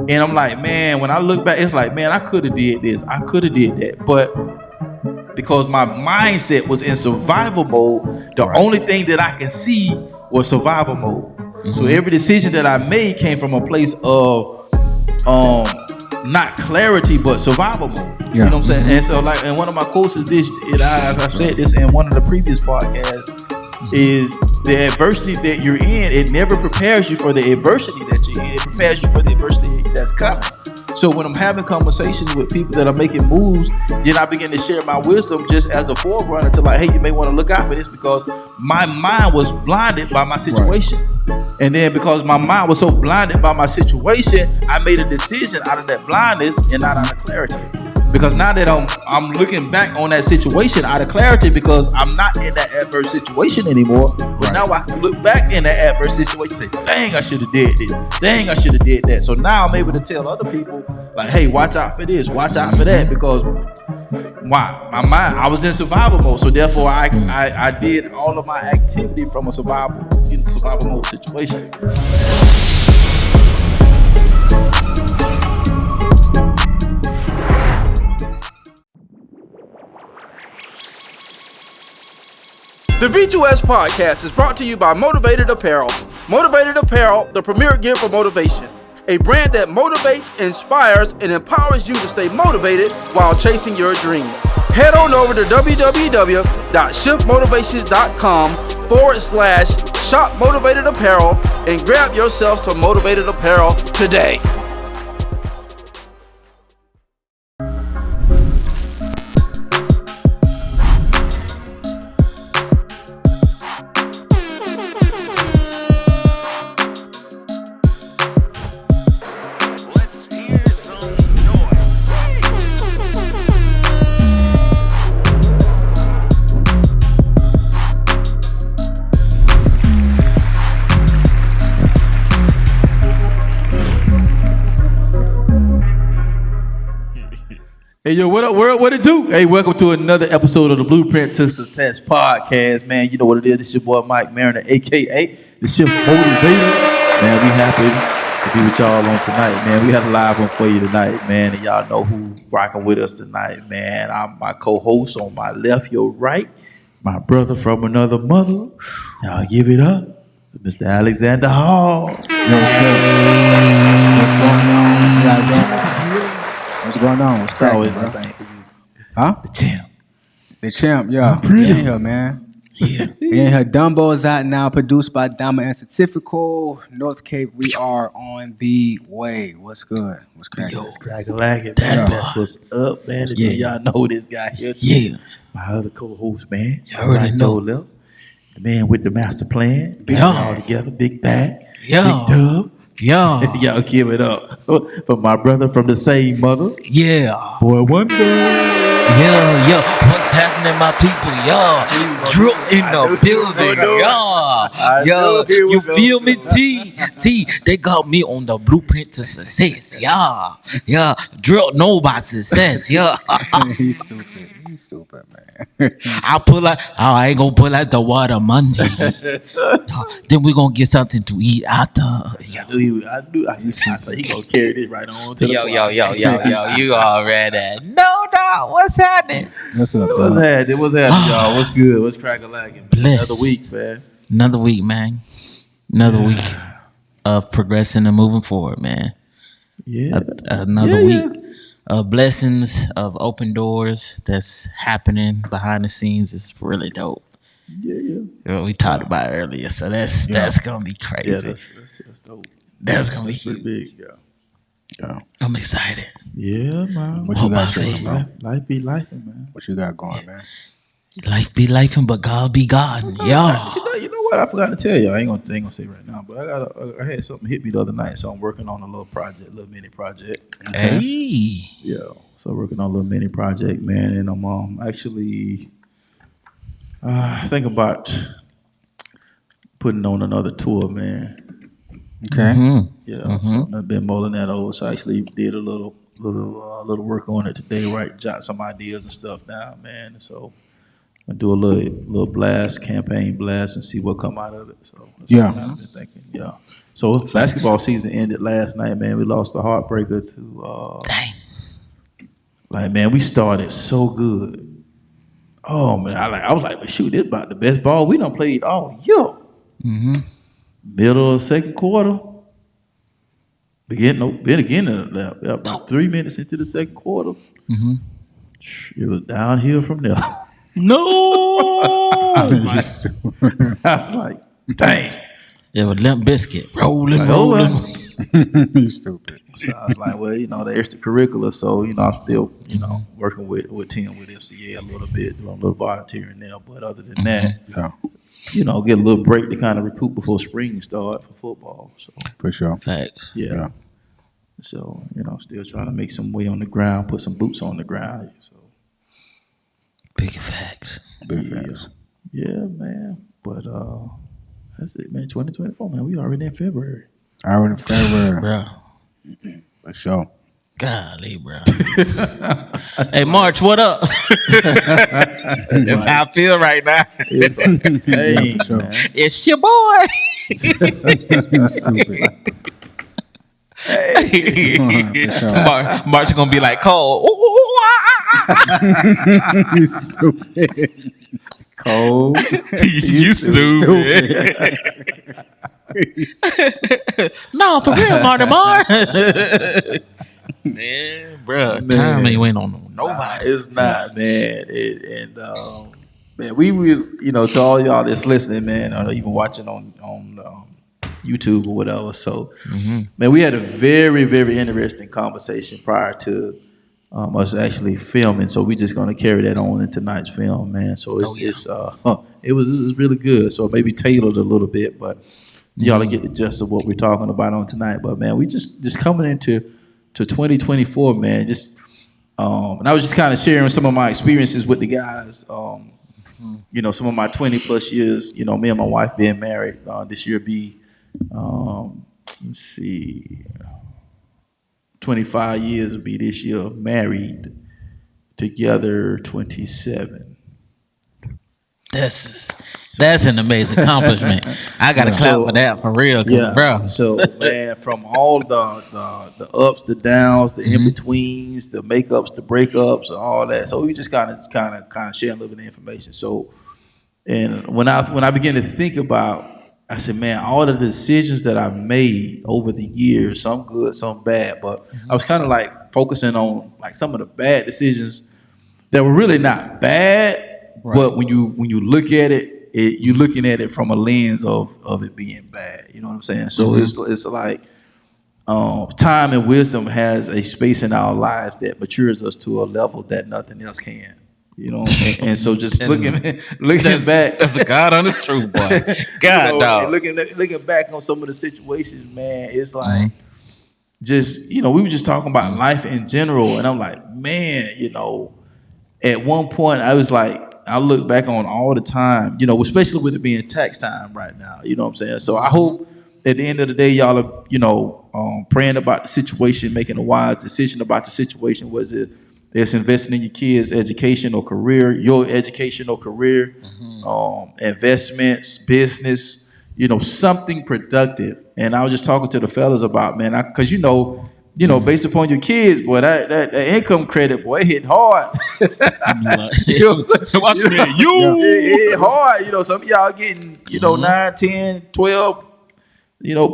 And I'm like, man, when I look back, it's like, man, I could have did this, I could have did that, but because my mindset was in survival mode, the only thing that I can see was survival mode. So every decision that I made came from a place of not clarity but survival mode. You know what I'm saying? And so like, and one of my quotes is this, and I said this in one of the previous podcasts, is the adversity that you're in, it never prepares you for the adversity that you're in. It prepares you for the adversity that's coming. So when I'm having conversations with people that are making moves, then I begin to share my wisdom just as a forerunner to like, hey, you may want to look out for this, because my mind was blinded by my situation. And then because my mind was so blinded by my situation, I made a decision out of that blindness and not out of clarity. Because now that I'm looking back on that situation out of clarity, because I'm not in that adverse situation anymore. But now I can look back in that adverse situation and say, dang, I should have did this. Dang, I should have did that. So now I'm able to tell other people, like, hey, watch out for this, watch out for that. Because why? My mind, I was in survival mode. So therefore I did all of my activity from a survival mode situation. The B2S podcast is brought to you by Motivated Apparel. Motivated Apparel, the premier gear for motivation. A brand that motivates, inspires, and empowers you to stay motivated while chasing your dreams. Head on over to www.shiftmotivations.com/shop Motivated Apparel and grab yourself some Motivated Apparel today. Hey, yo, what up, world? What it do? Hey, welcome to another episode of the Blueprint to Success podcast, man. You know what it is. It's your boy, Mike Mariner, a.k.a. the Shift Motivator. Man, we happy to be with y'all on tonight, man. We had a live one for you tonight, man. And y'all know who rocking with us tonight, man. I'm my co-host on my left, your right. My brother from another mother. Y'all give it up to Mr. Alxndr Hall. What's going on? What's cracking, bro? Huh? The champ, yeah. We in here, man. Yeah. We in here. Dumbo is out now, produced by Dama and Certifical. North Cape, we are on the way. What's good? What's cracking? Yo, it's cracking. That's what's up, man. Yeah. Y'all know this guy here. Yeah. My other co-host, man. You already know. The man with the master plan. Big all together, big bag. Yeah. Big dub. Yeah. Y'all give it up for my brother from the same mother. Yeah. Boy Wonda. Yeah. What's happening, my people? Yeah. Drill in the building. Yeah. You feel me? T. They got me on the blueprint to success. Yeah. Drill know about success. Yeah. He's stupid, man. I ain't gonna pull out the water Monday. Then we gonna get something to eat after. I knew. So he gonna carry this right on to the Yo. You already know, dog. What's happening? What's up, dog? What's happening, y'all? What's good? What's cracking? Bless. Another week, man. Another week, man. Another week of progressing and moving forward, man. Yeah. Another week. Blessings of open doors that's happening behind the scenes is really dope. Yeah. We talked about it earlier, so that's gonna be crazy. Yeah, that's dope. That's gonna be huge. Big. Yeah. I'm excited. Yeah, man. What you got going, man? Life be life, man. What you got going, man? Life be lifing, but God be God. Yeah. You know what? I forgot to tell you. I ain't gonna say right now, but I had something hit me the other night, so I'm working on a little mini project. Okay. Hey. Yeah. So working on a little mini project, man, and I'm actually thinking about putting on another tour, man. Okay. Mm-hmm. Yeah. So I've been mulling that over. So I actually did a little work on it today, right? Jot some ideas and stuff down, man. So I do a little blast, campaign blast, and see what come out of it. So that's Yeah. what I've been thinking. Yeah. So basketball season ended last night, man. We lost the heartbreaker to. Dang. Like, man, we started so good. Oh man, I was like, but shoot, this about the best ball we done played all year. Mm-hmm. Middle of second quarter. About 3 minutes into the second quarter. Mm-hmm. It was downhill from there. No. I was like, dang. It was Limp Biscuit. Rolling, Like, rolling. You stupid. So I was like, well, the extracurricular. So, I'm still, working with Tim with FCA a little bit, doing a little volunteering there. But other than that, Yeah, get a little break to kind of recoup before spring start for football. So, for sure. Facts. yeah. So, still trying to make some way on the ground, put some boots on the ground. So, Big facts. Big facts. yeah, man. But that's it, man. 2024, man. We already in February. Already in February. Bro. For sure. Golly, bro. Hey, March, what up? That's how I feel right now. It's like, hey, Sure. man. It's your boy. You stupid. For sure. March gonna be like Cole. Ooh, ooh, ooh, You stupid. Cole. you stupid. No, for real, Marty Mar. Man, bro, time ain't waiting on nobody. It's not, man. Man, we was, to all y'all that's listening, man, or even watching on YouTube or whatever. So, man, we had a very, very interesting conversation prior to us actually filming. So we just gonna carry that on in tonight's film, man. So it was really good. So maybe tailored a little bit, but y'all will get the gist of what we're talking about on tonight. But man, we just coming into 2024, man. Just and I was just kind of sharing some of my experiences with the guys. Some of my 20 plus years. Me and my wife being married. This year be, let's see, 25 years will be this year. Married together, 27. That's an amazing accomplishment. I gotta clap for that for real, bro. So man, from all the ups, the downs, the in betweens, the makeups, the breakups, and all that. So we just kind of share a little bit of information. So, and when I began to think about, I said, man, all the decisions that I've made over the years, some good, some bad, but I was kind of like focusing on like some of the bad decisions that were really not bad. Right. But when you look at it, you're looking at it from a lens of it being bad. You know what I'm saying? So it's like time and wisdom has a space in our lives that matures us to a level that nothing else can. And so just looking back, that's the God honest truth, boy. God, dog. Looking back on some of the situations, man, it's like just we were just talking about life in general, and I'm like, man, at one point I was like, I look back on all the time, especially with it being tax time right now. You know what I'm saying? So I hope at the end of the day, y'all are, praying about the situation, making a wise decision about the situation. Was it's investing in your kids' education or career, your education or career, investments, business, something productive. And I was just talking to the fellas about, man, because based upon your kids, boy, that income credit, boy, it hit hard. Watch me, it hit hard. Some of y'all getting, 9, 10, 12,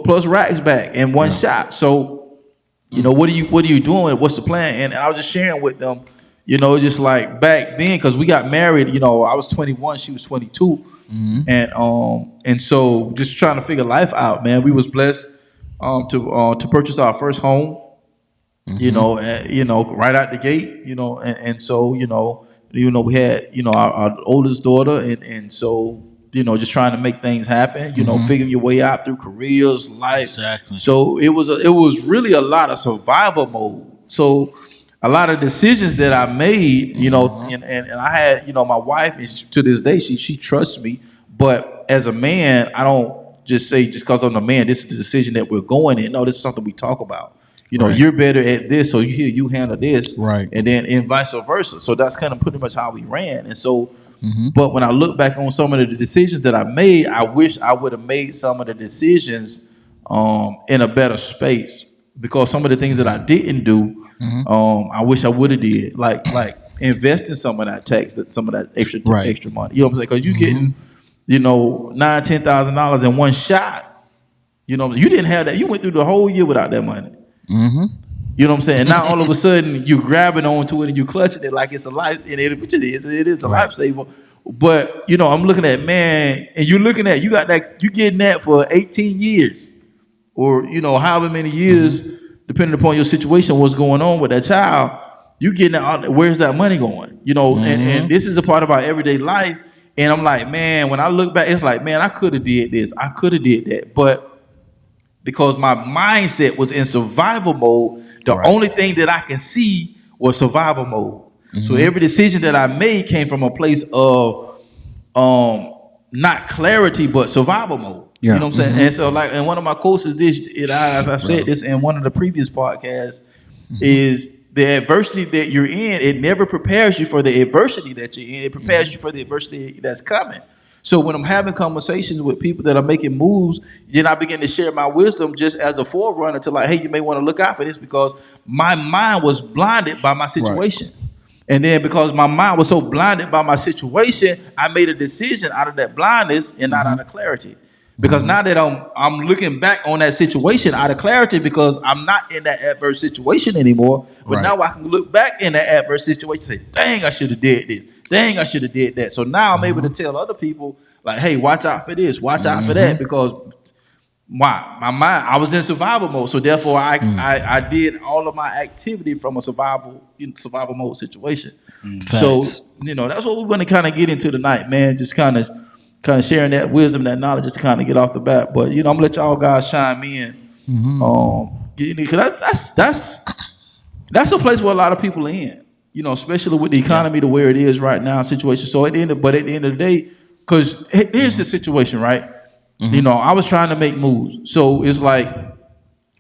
plus racks back in one shot. So, what are you doing? What's the plan? And I was just sharing with them, just like back then, because we got married, I was 21, she was 22. And so just trying to figure life out, man. We was blessed to purchase our first home. Right out the gate, and so, we had, our oldest daughter, and so, just trying to make things happen, figuring your way out through careers, life. Exactly. So it was really a lot of survival mode. So a lot of decisions that I made, and I had, my wife is to this day, she trusts me, but as a man, I don't just say just because I'm a man, this is the decision that we're going in. No, this is something we talk about. Right. You're better at this, so you handle this, right? And then vice versa. So that's kind of pretty much how we ran. And so, But when I look back on some of the decisions that I made, I wish I would have made some of the decisions in a better space, because some of the things that I didn't do, I wish I would have did, like invest in some of that tax, some of that extra money. You know what I'm saying? Because you getting, $9,000-$10,000 in one shot. You didn't have that. You went through the whole year without that money. You know what I'm saying? Now all of a sudden you grabbing onto it and you clutching it like it's a life, which it is. It is a lifesaver. But I'm looking at, man, and you're looking at, you getting that for 18 years, or however many years, depending upon your situation, what's going on with that child. You getting that. Where's that money going? And this is a part of our everyday life. And I'm like, man, when I look back, it's like, man, I could have did this, I could have did that, but because my mindset was in survival mode, the only thing that I can see was survival mode. So every decision that I made came from a place of not clarity, but survival mode. You know what I'm saying? And so, like, and one of my quotes is this, I said this in one of the previous podcasts, is the adversity that you're in, it never prepares you for the adversity that you're in. It prepares you for the adversity that's coming. So when I'm having conversations with people that are making moves, then I begin to share my wisdom just as a forerunner to, like, hey, you may want to look out for this, because my mind was blinded by my situation. And then because my mind was so blinded by my situation, I made a decision out of that blindness and not out of clarity. Because now that I'm looking back on that situation out of clarity, because I'm not in that adverse situation anymore. But now I can look back in that adverse situation and say, dang, I should have did this. Dang, I should have did that. So now I'm able to tell other people, like, hey, watch out for this, watch out for that, because my mind, I was in survival mode. So therefore I did all of my activity from a survival mode situation. So, that's what we're going to kind of get into tonight, man. Just kind of sharing that wisdom, that knowledge, just to kind of get off the bat. But, I'm going to let y'all guys chime in. Because that's a place where a lot of people are in. Especially with the economy the way it is right now, situation. So at the end of the day, because here's the situation, right? I was trying to make moves. So it's like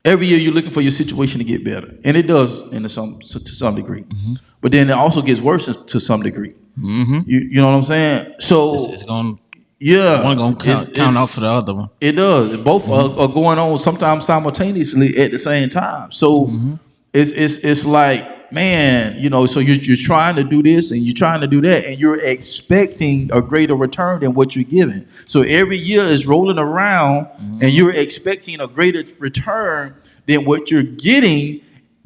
every year you're looking for your situation to get better, and it does to some degree. But then it also gets worse to some degree. You know what I'm saying? So it's going. One gonna count out for the other one. It does. Both are going on sometimes simultaneously at the same time. So it's like, man, so you're trying to do this and you're trying to do that, and you're expecting a greater return than what you're giving. So every year is rolling around, and you're expecting a greater return than what you're getting,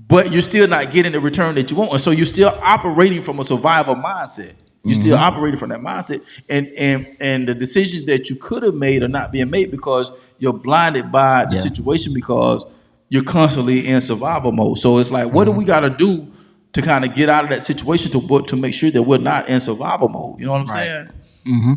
but you're still not getting the return that you want. And so you're still operating from a survival mindset. You're still operating from that mindset, and the decisions that you could have made are not being made because you're blinded by the situation, because you're constantly in survival mode. So it's like, what do we got to do to kind of get out of that situation to make sure that we're not in survival mode? You know what I'm saying?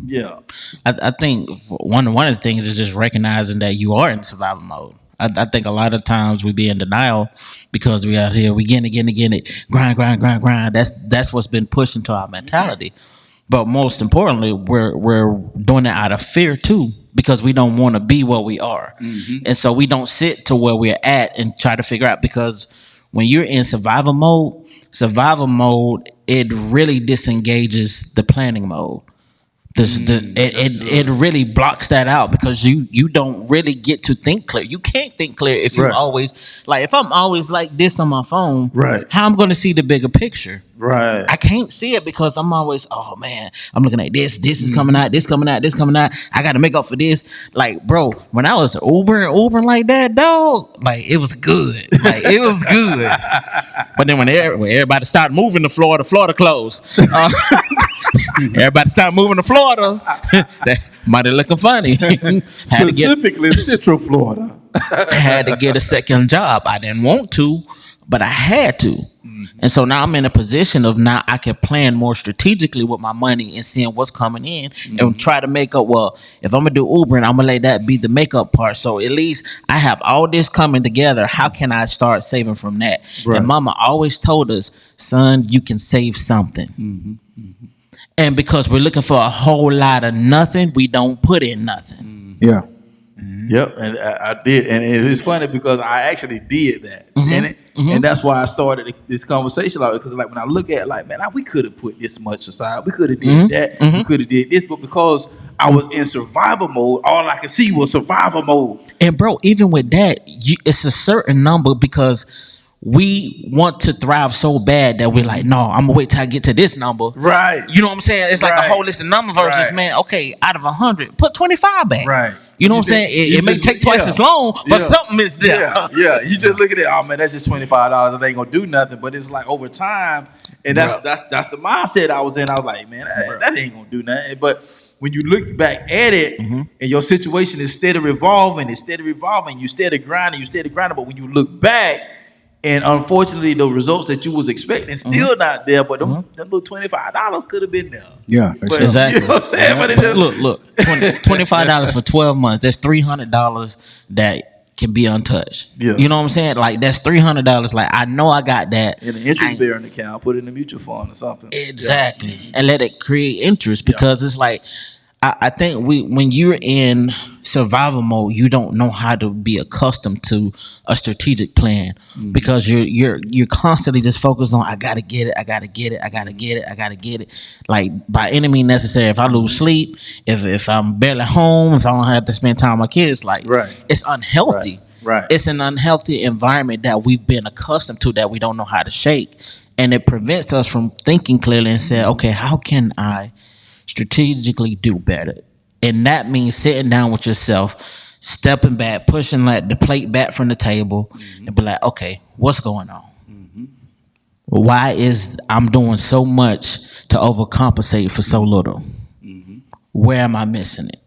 Yeah. I think one of the things is just recognizing that you are in survival mode. I think a lot of times we be in denial because we out here, we getting it, grind. That's what's been pushed into our mentality. But most importantly, we're doing it out of fear too, because we don't want to be where we are. And so we don't sit to where we're at and try to figure out, because when you're in survival mode, it really disengages the planning mode. It really blocks that out, because you don't really get to think clear. You can't think clear if you always, like, if I'm always like this on my phone, how I'm going to see the bigger picture? I can't see it because I'm always, oh man, I'm looking at this is coming out, this coming out. I got to make up for this. Like, bro, when I was Ubering like that, dog, like, it was good. Like, it was good. But then when everybody started moving to Florida closed. Everybody started moving to Florida. That might have looking funny. Specifically Central Florida. I had to get a second job. I didn't want to, but I had to. And so now I'm in a position of, now I can plan more strategically with my money and seeing what's coming in and try to make up. Well, if I'm gonna do Uber, and I'm gonna let that be the makeup part. So at least I have all this coming together. How can I start saving from that? And Mama always told us, son, you can save something. And because we're looking for a whole lot of nothing, we don't put in nothing. Yep, and I did, and it's funny because I actually did that, and that's why I started this conversation like because like when I look at it, like man, we could have put this much aside, we could have did that, we could have did this, but because I was in survival mode, all I could see was survival mode. And bro, even with that, it's a certain number because we want to thrive so bad that we're like, no, I'm gonna wait till I get to this number. Right. You know what I'm saying? It's like a whole list of numbers versus man, okay, out of 100, put 25 back. Right. You know what I'm saying? It may take twice as long, but something is there. Yeah. You just look at it, oh man, that's just $25. It ain't gonna do nothing. But it's like over time, and that's the mindset I was in. I was like, man, that ain't gonna do nothing. But when you look back at it, and your situation is steady revolving, you steady grinding. But when you look back, and unfortunately, the results that you was expecting still not there. But them little $25 could have been there. Yeah, but, exactly. You know what I'm saying? But it's just, look, $25 for 12 months. That's $300 that can be untouched. Yeah. You know what I'm saying? Like that's $300. Like I know I got that in an interest bearing account. Put it in a mutual fund or something. Exactly, and let it create interest because it's like. I think when you're in survival mode, you don't know how to be accustomed to a strategic plan because you're constantly just focused on I gotta get it. Like by any means necessary. If I lose sleep, if I'm barely home, if I don't have to spend time with my kids, like it's unhealthy. Right. It's an unhealthy environment that we've been accustomed to that we don't know how to shake, and it prevents us from thinking clearly and saying, okay, how can I strategically do better? And that means sitting down with yourself, stepping back, pushing like the plate back from the table and be like, okay, what's going on? Why is I'm doing so much to overcompensate for so little? Where am I missing it?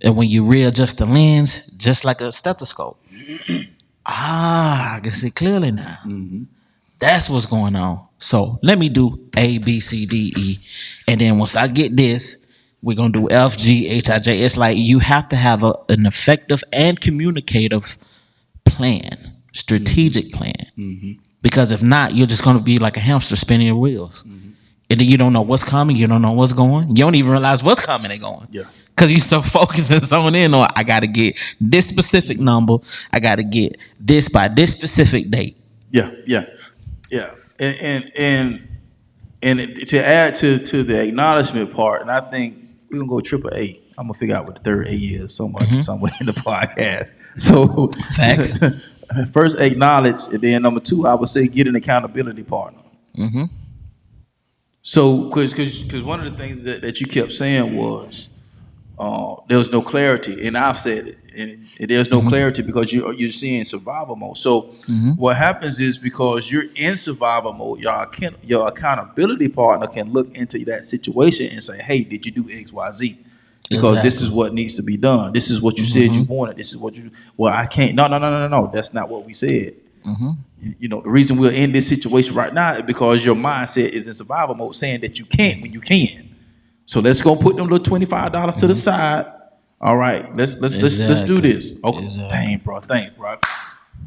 And when you readjust the lens, just like a stethoscope, I can see clearly now. That's what's going on. So let me do A, B, C, D, E. And then once I get this, we're going to do F, G, H, I, J. It's like you have to have an effective and communicative plan, strategic plan. Because if not, you're just going to be like a hamster spinning your wheels. And then you don't know what's coming. You don't know what's going. You don't even realize what's coming and going. Yeah. Because you're so focused and zoning in on, I got to get this specific number. I got to get this by this specific date. Yeah. And to add to the acknowledgement part, and I think we're gonna go triple A. I'm gonna figure out what the third A is somewhere in the podcast. So facts. First, acknowledge, and then number two, I would say get an accountability partner. So, because one of the things that you kept saying was there was no clarity, and I've said it. And there's no clarity because you're seeing survival mode. So what happens is because you're in survival mode, your accountability partner can look into that situation and say, hey, did you do X, Y, Z? Because this is what needs to be done. This is what you said you wanted. This is what well, I can't. No. That's not what we said. You know, the reason we're in this situation right now is because your mindset is in survival mode saying that you can't when you can. So let's go put them little $25 to the side. All right, let's do this. Okay, thanks, bro.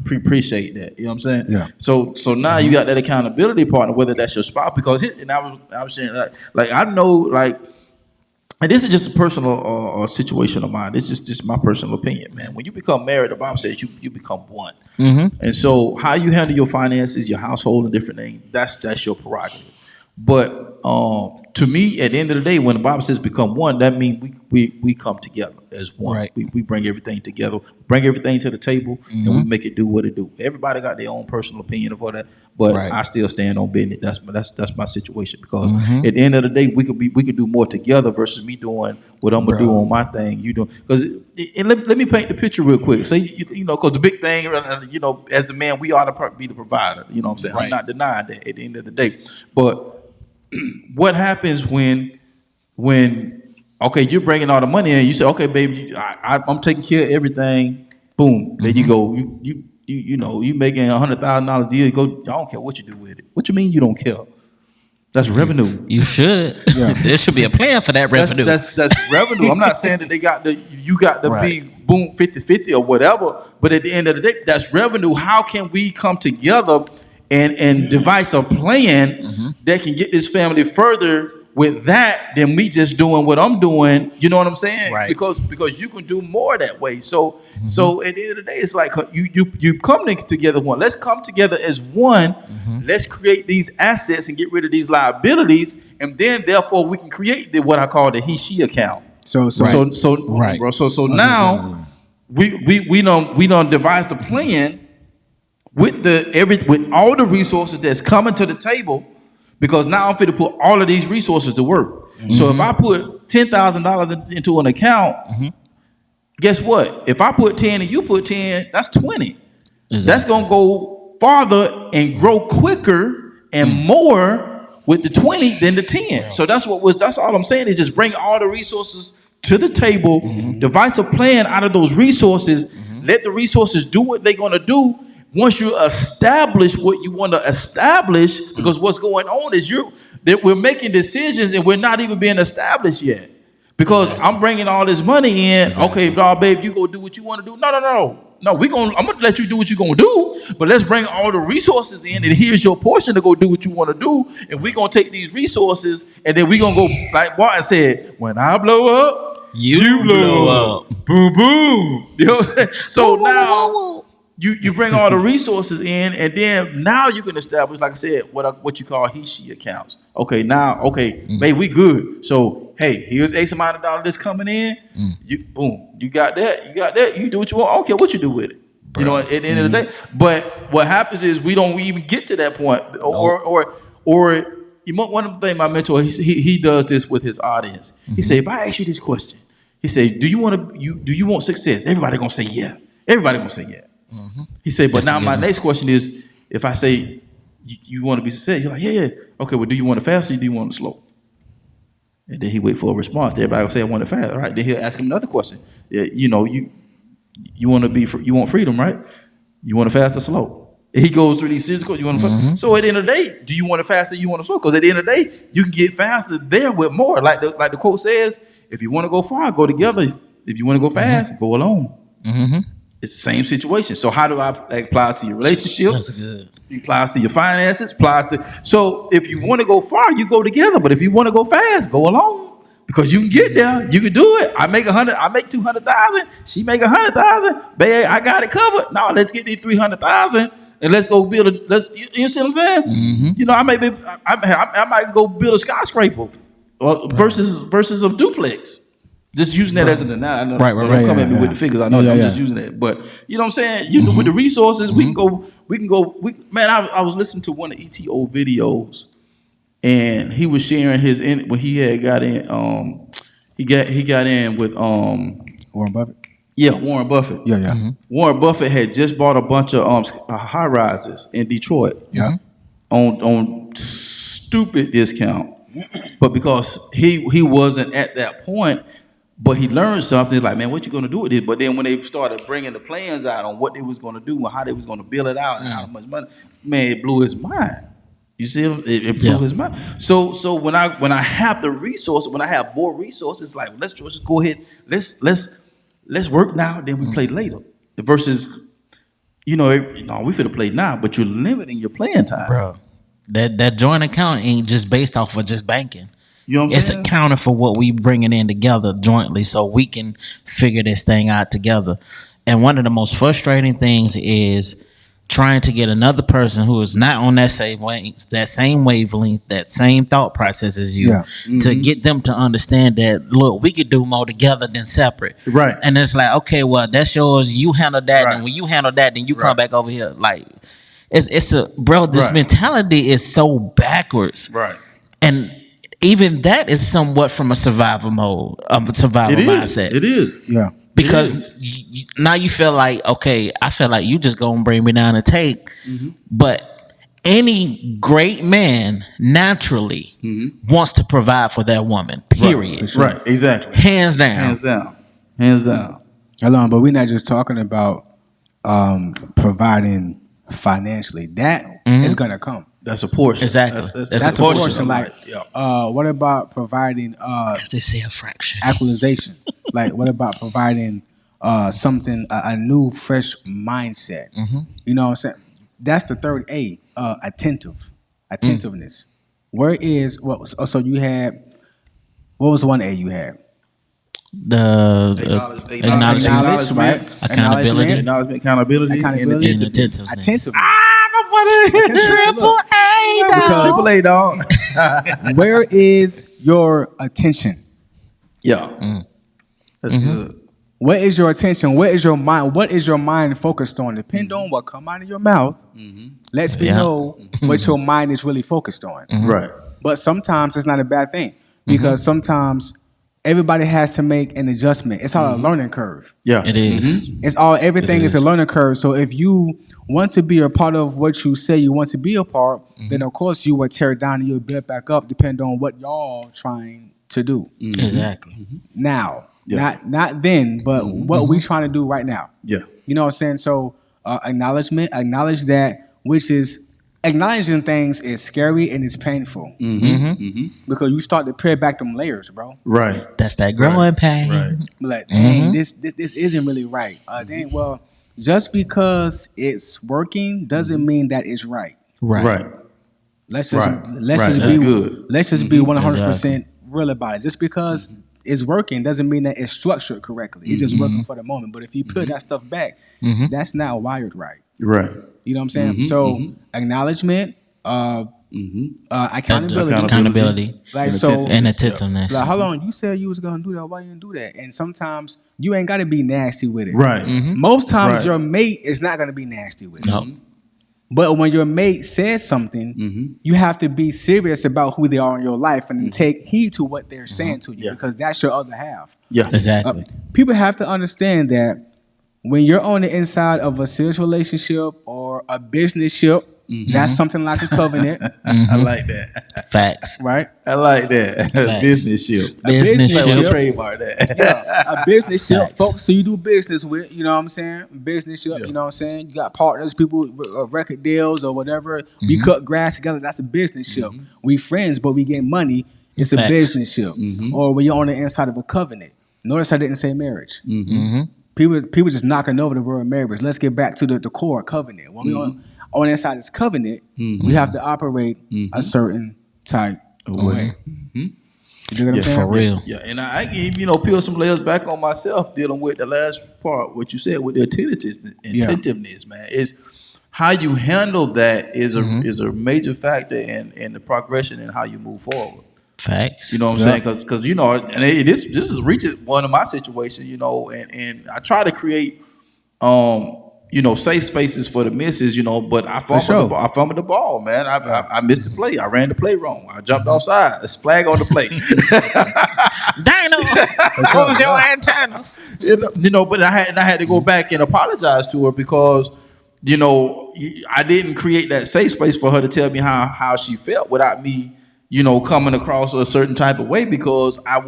Appreciate that. You know what I'm saying? Yeah. So now you got that accountability partner, whether that's your spouse, because I was saying like I know like, and this is just a personal situation of mine. This is just my personal opinion, man. When you become married, the Bible says you become one, and so how you handle your finances, your household, and different things, that's your prerogative. But to me, at the end of the day, when the Bible says become one, that means we come together as one. Right. We bring everything together, bring everything to the table, and we make it do what it do. Everybody got their own personal opinion of all that, but I still stand on business. That's my situation because at the end of the day, we could do more together versus me doing what I'm gonna do on my thing. You doing because let me paint the picture real quick. So you know, because the big thing, you know, as a man, we ought to be the provider. You know what I'm saying? Right. I'm not denying that at the end of the day, but what happens when okay, you're bringing all the money in, you say, okay, baby, I'm taking care of everything. Boom, there you go. You know, you making $100,000 a year. Go, I don't care what you do with it. What you mean you don't care? That's revenue. You should. Yeah. There should be a plan for that revenue. That's revenue. I'm not saying that you got to be boom 50-50 or whatever, but at the end of the day, that's revenue. How can we come together and devise a plan that can get this family further with that than me just doing what I'm doing. You know what I'm saying? Right. Because you can do more that way. So at the end of the day, it's like you come together one. Let's come together as one. Let's create these assets and get rid of these liabilities, and then therefore we can create what I call the he/she account. So Right. Bro. So now we don't devise the plan with with all the resources that's coming to the table, because now I'm fit to put all of these resources to work. So if I put $10,000 into an account, guess what? If I put 10 and you put 10, that's 20. Exactly. That's gonna go farther and grow quicker and more with the 20 than the 10. So that's all I'm saying is just bring all the resources to the table, devise a plan out of those resources, let the resources do what they're gonna do. Once you establish what you want to establish, because what's going on is that we're making decisions and we're not even being established yet. Because I'm bringing all this money in. Okay, dog, babe, you go do what you want to do. No. I'm gonna let you do what you're gonna do, but let's bring all the resources in, and here's your portion to go do what you want to do. And we're gonna take these resources, and then we're gonna go, like Martin said, when I blow up, You blow up. Boom, boom. You know what I'm saying? So now you bring all the resources in, and then now you can establish, like I said, what you call he/she accounts. Okay, babe, we good. So hey, here's X amount of dollars that's coming in. You got that. You do what you want. I don't care what you do with it. Bro. You know, at the end of the day. But what happens is we don't even get to that point, or one of the things my mentor he does this with his audience. He say, if I ask you this question, he say, do you want success? Everybody gonna say yeah. Everybody gonna say yeah. He said, but now my next question is, if I say you want to be successful, you're like, yeah. Okay, well, do you want it fast or do you want it slow? And then he wait for a response. Everybody will say, I want it fast. All right, then he'll ask him another question. Yeah, you want freedom, right? You want it fast or slow? And he goes through these series. You want it fast? So at the end of the day, do you want it fast or you want it slow? Because at the end of the day, you can get faster there with more. Like the quote says, if you want to go far, go together. If you want to go fast, go alone. It's the same situation. So how do I apply it to your relationship? That's good. You apply it to your finances. So if you want to go far, you go together. But if you want to go fast, go alone. Because you can get there. You can do it. I make 100. I make 200,000. She make 100,000. Babe, I got it covered. Now let's get these 300,000 and let's go build a. You see what I'm saying? You know, I might go build a skyscraper versus a duplex. Just using that as an analogy. Right. Don't come at me with the figures. I know I'm just using that. But you know what I'm saying? You know, with the resources, we can go. Man, I was listening to one of ETO videos, and he was sharing when he had got in. He got in with Warren Buffett. Yeah, Warren Buffett. Yeah. Warren Buffett had just bought a bunch of high rises in Detroit. Yeah. On stupid discount, but because he wasn't at that point. But he learned something like, man, what you gonna do with it? But then when they started bringing the plans out on what they was gonna do and how they was gonna build it out and how much money, man, it blew his mind. You see, it blew his mind. So when I have the resources, when I have more resources, like let's just go ahead, let's work now, then we play later. Versus, we finna play now, but you're limiting your playing time, bro. That joint account ain't just based off of just banking. You know what I'm saying? It's accounting for what we bringing in together jointly, so we can figure this thing out together. And one of the most frustrating things is trying to get another person who is not on that same wavelength, that same thought process as you, to get them to understand that, look, we could do more together than separate. Right. And it's like, okay, well, that's yours. You handle that, and when you handle that, then you come back over here. Like, this mentality is so backwards. Right. And even that is somewhat from a survival mode, of a survival mindset. It is. Yeah. Because now you feel like, okay, I feel like you just gonna bring me down and take. But any great man naturally wants to provide for that woman, period. Right, exactly. Hands down. But we're not just talking about providing financially. That is gonna come. That's a portion. Exactly. That's a portion. Like, what about providing as they say, a fraction. Actualization? Like, what about providing something, a new, fresh mindset? You know what I'm saying? That's the third A, attentiveness. where is what? So you had what was one A you had? The Acknowledgement, right? accountability, accountability, Accountability. and attentiveness. Attentiveness. Triple A, dog. Triple A, dog. Where is your attention? Yeah, that's good. What is your attention? What is your mind? What is your mind focused on? Depend on what come out of your mouth. Lets me know what your mind is really focused on. Right. But sometimes it's not a bad thing because sometimes everybody has to make an adjustment. It's all a learning curve. Yeah, It is. It's all everything is a learning curve. So if you want to be a part of what you say you want to be a part, then of course you will tear down and you'll build back up, depending on what y'all trying to do. Exactly. Now, not then, but what we trying to do right now. Yeah. You know what I'm saying? So acknowledge that, which is acknowledging things is scary and it's painful because you start to peel back them layers, bro. Right. That's that growing pain. Right. Like, dang, this isn't really right. Dang, well, just because it's working doesn't mean that it's right. Right. Let's just That's be good. let's just be 100% real about it. Just because it's working doesn't mean that it's structured correctly. It's just working for the moment. But if you put that stuff back, that's not wired right. Right. You know what I'm saying? So acknowledgement, accountability. Like And attentiveness. Like how long you said you was gonna do that? Why you didn't do that? And sometimes you ain't gotta be nasty with it. Right. Most times Right. your mate is not gonna be nasty with it. No. But when your mate says something, you have to be serious about who they are in your life and take heed to what they're saying to you because that's your other half. Yeah. Exactly. People have to understand that when you're on the inside of a serious relationship or a business ship, that's something like a covenant, I like that. Facts. right? I like that. Business ship. Business business ship. ship. Trademark that. Yeah, a business ship, Facts. folks. So you do business with, you know what I'm saying? Business ship, you know what I'm saying? You got partners, people, record deals or whatever. We cut grass together. That's a business ship. We friends, but we get money. It's a Facts. business ship. Or when you're on the inside of a covenant. Notice I didn't say marriage. People just knocking over the word marriage. Let's get back to the core covenant. When we on the inside of this covenant, we have to operate a certain type of way. You know what I'm saying? For real. Yeah, and I can peel some layers back on myself dealing with the last part, what you said with the attentiveness, man. Is how you handle that is a major factor in the progression and how you move forward. Facts. You know what I'm saying? Because this is reaching one of my situations, and I try to create safe spaces for the misses, but I fumbled the ball, man. I missed the play. I ran the play wrong. I jumped offside. There's a flag on the play. Dino, what was your antennas? But I had to go back and apologize to her because, I didn't create that safe space for her to tell me how she felt without me, coming across a certain type of way because I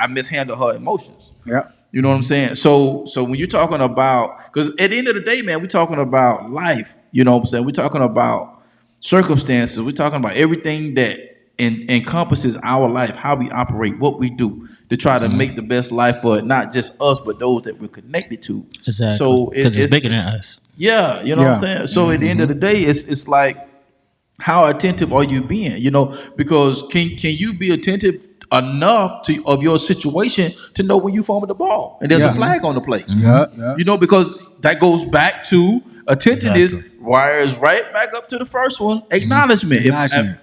mishandled her emotions. Yeah. You know what I'm saying? So when you're talking about, because at the end of the day, man, we're talking about life. You know what I'm saying? We're talking about circumstances. We're talking about everything that encompasses our life, how we operate, what we do to try to make the best life for not just us, but those that we're connected to. Exactly. So because it's bigger than us. Yeah, you know what I'm saying? So at the end of the day, it's like, how attentive are you being? Because can you be attentive enough of your situation to know when you fumble the ball and there's a flag on the play? Because that goes back to attention wires right back up to the first one, acknowledgement.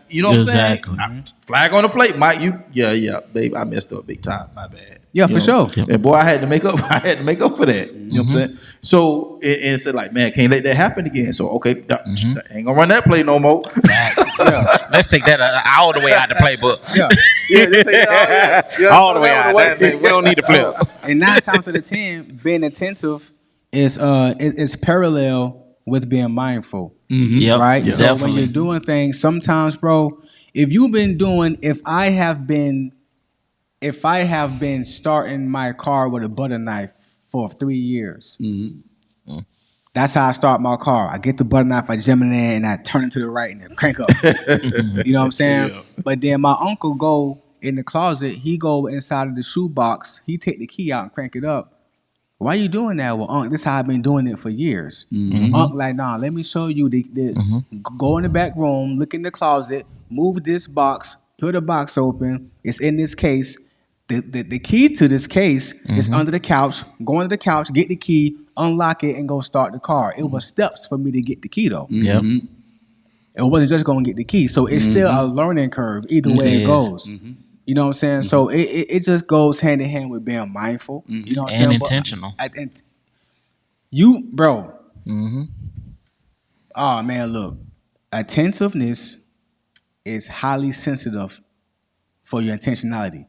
You know what I'm saying? Flag on the plate, Mike. Babe, I messed up big time. My bad. Yeah, for sure. And boy, I had to make up for that. You know what I'm saying? So and said like, man, can't let that happen again. So okay, ain't gonna run that play no more. Let's take that all the way out the playbook. All the way out. We don't need to flip. And 9 times out of 10, being attentive is parallel with being mindful. Yep, right? So definitely. when you're doing things, sometimes, bro, if I have been starting my car with a butter knife for 3 years. That's how I start my car. I get the butter knife, I jam it in, and I turn it to the right and then crank up. You know what I'm saying? Yeah. But then my uncle go in the closet. He go inside of the shoebox. He take the key out and crank it up. Why you doing that? Well, Unc, this how I've been doing it for years. Unc like, nah, let me show you. Go in the back room, look in the closet, move this box, put the box open. It's in this case. The key to this case is under the couch. Go under the couch, get the key, unlock it, and go start the car. It was steps for me to get the key, though. Yep. It wasn't just going to get the key. So it's still a learning curve either way it goes. You know what I'm saying? So it just goes hand in hand with being mindful. You know what I'm saying? And intentional. Bro. Oh, man, look. Attentiveness is highly sensitive for your intentionality.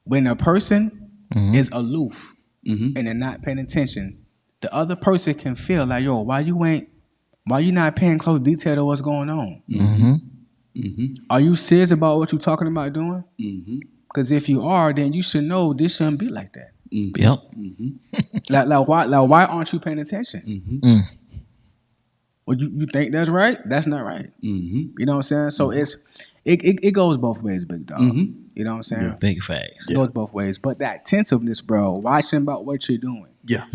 When a person is aloof and they're not paying attention, the other person can feel like, yo, why you not paying close detail to what's going on? Are you serious about what you're talking about doing? Because if you are, then you should know this shouldn't be like that. Yep. Why aren't you paying attention? Well, you think that's right? That's not right. You know what I'm saying? So it goes both ways, big dog. You know what I'm saying? Yeah. Big facts. It goes both ways. But that attentiveness, bro, watching about what you're doing. Yeah.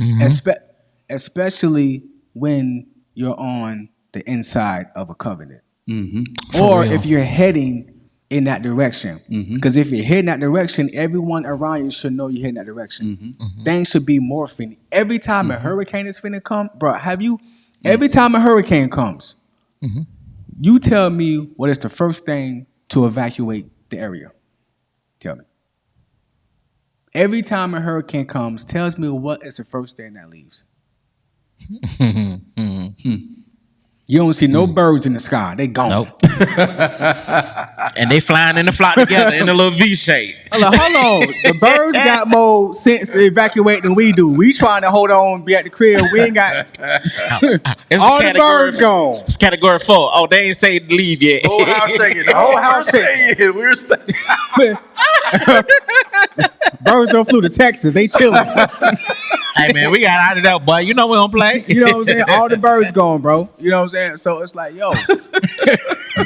Especially when you're on the inside of a covenant. For real. If you're heading in that direction. Because if you're heading that direction, everyone around you should know you're heading that direction. Things should be morphing. Every time a hurricane is finna come, bro, every time a hurricane comes, you tell me what is the first thing to evacuate the area. Tell me. Every time a hurricane comes, tells me what is the first thing that leaves. You don't see no birds in the sky. They gone. Nope. And they flying in the flock together in a little V shape. Hold on. The birds got more sense to evacuate than we do. We trying to hold on, be at the crib. We ain't got all the birds gone. It's category 4. Oh, they ain't say to leave yet. Whole house shaking. The whole house shaking. We're staying. Birds don't flew to Texas. They chilling. Hey, man, we got out of that, boy. You know we don't play. You know what I'm saying? All the birds gone, bro. You know what I'm saying? So it's like, yo.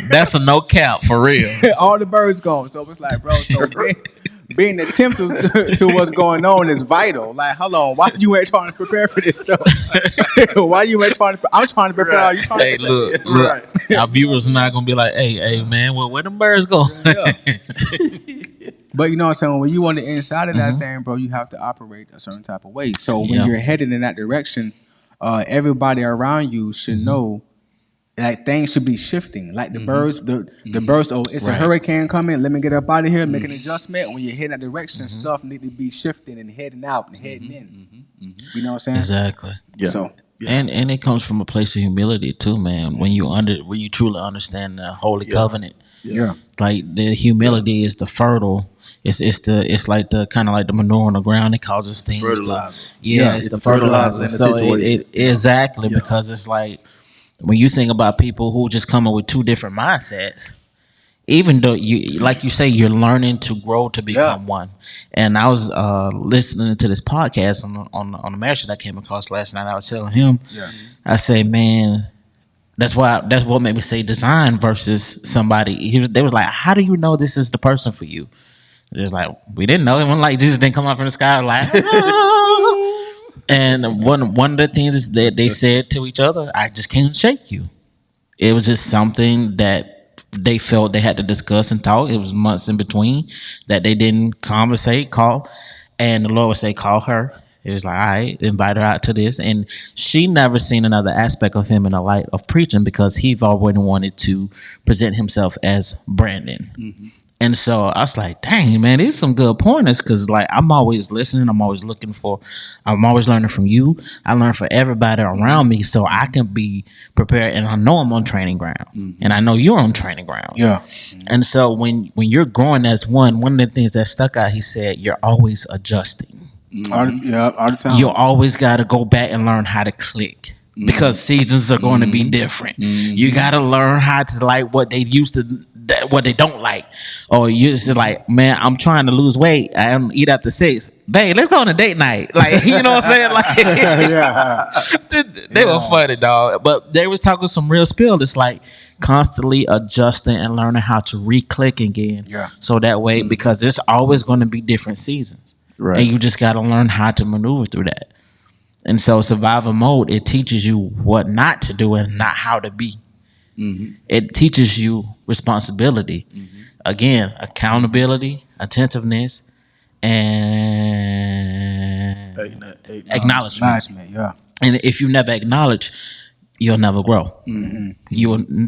That's a no cap, for real. All the birds gone. So it's like, bro, so being attentive to what's going on is vital. Like, hold on, why you ain't trying to prepare for this stuff? Why you ain't trying to? I'm trying to prepare. Right. You trying hey, to look. Right. Our viewers are not gonna be like, hey, man, where them birds go? Yeah. But you know what I'm saying? When you on the inside of that thing, bro, you have to operate a certain type of way. So when you're headed in that direction, everybody around you should know that things should be shifting. Like the birds, the birds. Oh, it's a hurricane coming. Let me get up out of here. Make an adjustment. When you're heading that direction, stuff need to be shifting and heading out and heading in. You know what I'm saying? Exactly. Yeah. So. Yeah. And it comes from a place of humility too, man. When you truly understand the holy covenant, like the humility is the fertile. It's like the kind of like the manure on the ground. It causes things. Fertilizer. It's the fertilizer. in the So situation. exactly because it's like when you think about people who just come up with two different mindsets. Even though you, like you say, you're learning to grow to become one. And I was listening to this podcast on the marriage that I came across last night. I was telling him, I say, man, that's what made me say design versus somebody. They was like, how do you know this is the person for you? It was like, we didn't know. It wasn't like Jesus didn't come out from the sky like, oh. And one of the things is that they said to each other, I just can't shake you. It was just something that they felt they had to discuss and talk. It was months in between that they didn't call. And the Lord would say, call her. It was like, all right, invite her out to this. And she never seen another aspect of him in the light of preaching because he's already wanted to present himself as Brandon. And so I was like, dang, man, these some good pointers because, like, I'm always listening. I'm always learning from you. I learn from everybody around me so I can be prepared. And I know I'm on training ground. And I know you're on training ground. Yeah. And so when you're growing as one of the things that stuck out, he said, you're always adjusting. All the time. You always got to go back and learn how to click. Because seasons are going to be different. You got to learn how to like what they used to, what they don't like. Or you just like, man, I'm trying to lose weight. I don't eat after 6. Babe, let's go on a date night. Like, you know what I'm saying? Like, they were funny, dog. But they was talking some real spill. It's like constantly adjusting and learning how to re-click again. Yeah. So that way, because there's always going to be different seasons. Right. And you just got to learn how to maneuver through that. And so survival mode, it teaches you what not to do and not how to be. It teaches you responsibility. Again, accountability, attentiveness, and acknowledgement. Yeah. And if you never acknowledge, you'll never grow.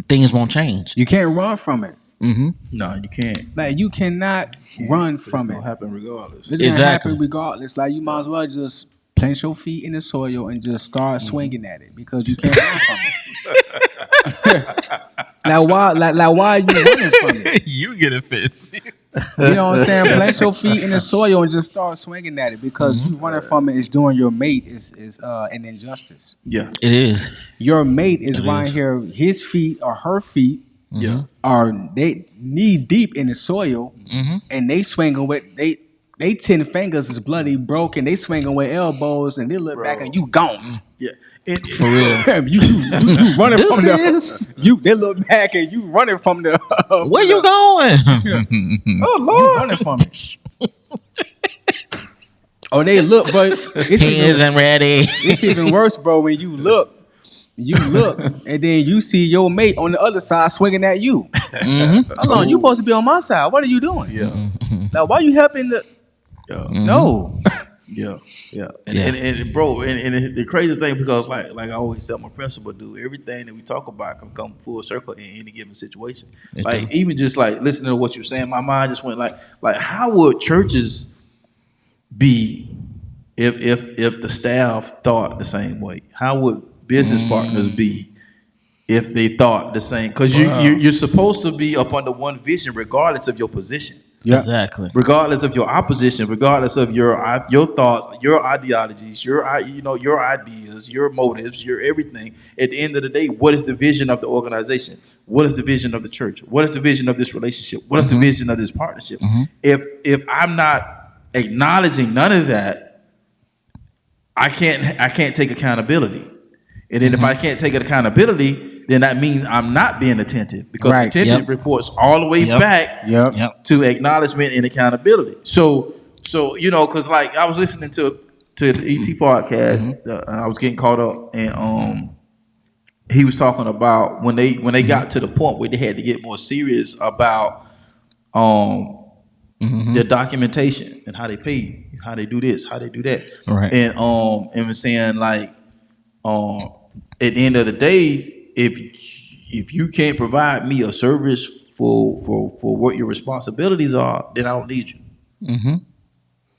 Things won't change. You can't run from it. No, you can't. Like you cannot run from It's it. gonna happen regardless. It's gonna happen regardless. Like you might as well just plant your feet in the soil and just start swinging at it because you can't run from it. Like why are you running from it? You get offensive. You know what I'm saying? Plant your feet in the soil and just start swinging at it because you running from it is doing your mate is an injustice. Yeah, it is. Your mate is right here. His feet or her feet are they knee deep in the soil and they swinging with they 10 fingers is bloody broken. They swinging with elbows and they look back and you gone. Yeah. For real. you running from the they look back and you running from the where you going? Oh Lord, you running from it. Oh, they look, but he isn't ready. It's even worse, bro. When you look, and then you see your mate on the other side swinging at you. Hold on, you supposed to be on my side. What are you doing? Yeah. Now, why you helping the? No. Yeah. And bro, and the crazy thing, because like I always tell my principal, dude, everything that we talk about can come full circle in any given situation. Like even just like listening to what you're saying, my mind just went like how would churches be if the staff thought the same way? How would business partners be if they thought the same? Because you're supposed to be up under one vision regardless of your position. Yeah. Exactly. Regardless of your opposition, regardless of your thoughts, your ideologies, your ideas, your motives, your everything. At the end of the day, what is the vision of the organization? What is the vision of the church? What is the vision of this relationship? What is the vision of this partnership? If I'm not acknowledging none of that, I can't take accountability. And then if I can't take accountability, then that means I'm not being attentive, because attention reports all the way back to acknowledgement and accountability. So because like I was listening to the ET podcast, I was getting caught up, and he was talking about when they got to the point where they had to get more serious about their documentation and how they pay, how they do this, how they do that, and was saying like at the end of the day, if you can't provide me a service for what your responsibilities are, then I don't need you.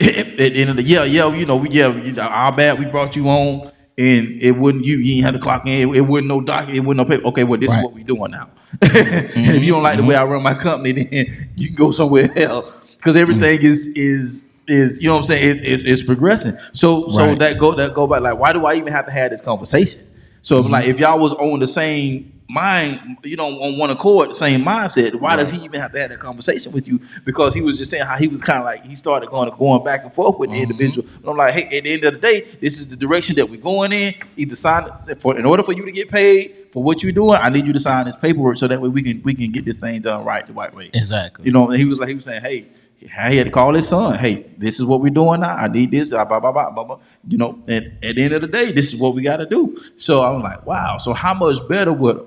At the end of the our bad, we brought you on, and it wouldn't you didn't have to clock in. It wouldn't no document, it wouldn't no paper. Okay, well this is what we're doing now. And if you don't like the way I run my company, then you can go somewhere else, because everything is you know what I'm saying, it's progressing. So that go back, like, why do I even have to have this conversation? So like if y'all was on the same mind, on one accord, the same mindset, why does he even have to have that conversation with you? Because he was just saying how he was kind of like, he started going back and forth with the individual. And I'm like, hey, at the end of the day, this is the direction that we're going in. Either sign in order for you to get paid for what you're doing, I need you to sign this paperwork so that way we can get this thing done right the right way. Exactly. And he was saying, hey, he had to call his son. Hey, this is what we're doing now. I need this. Blah, blah, blah, blah, blah. And at the end of the day, this is what we got to do. So I'm like, wow. So how much better would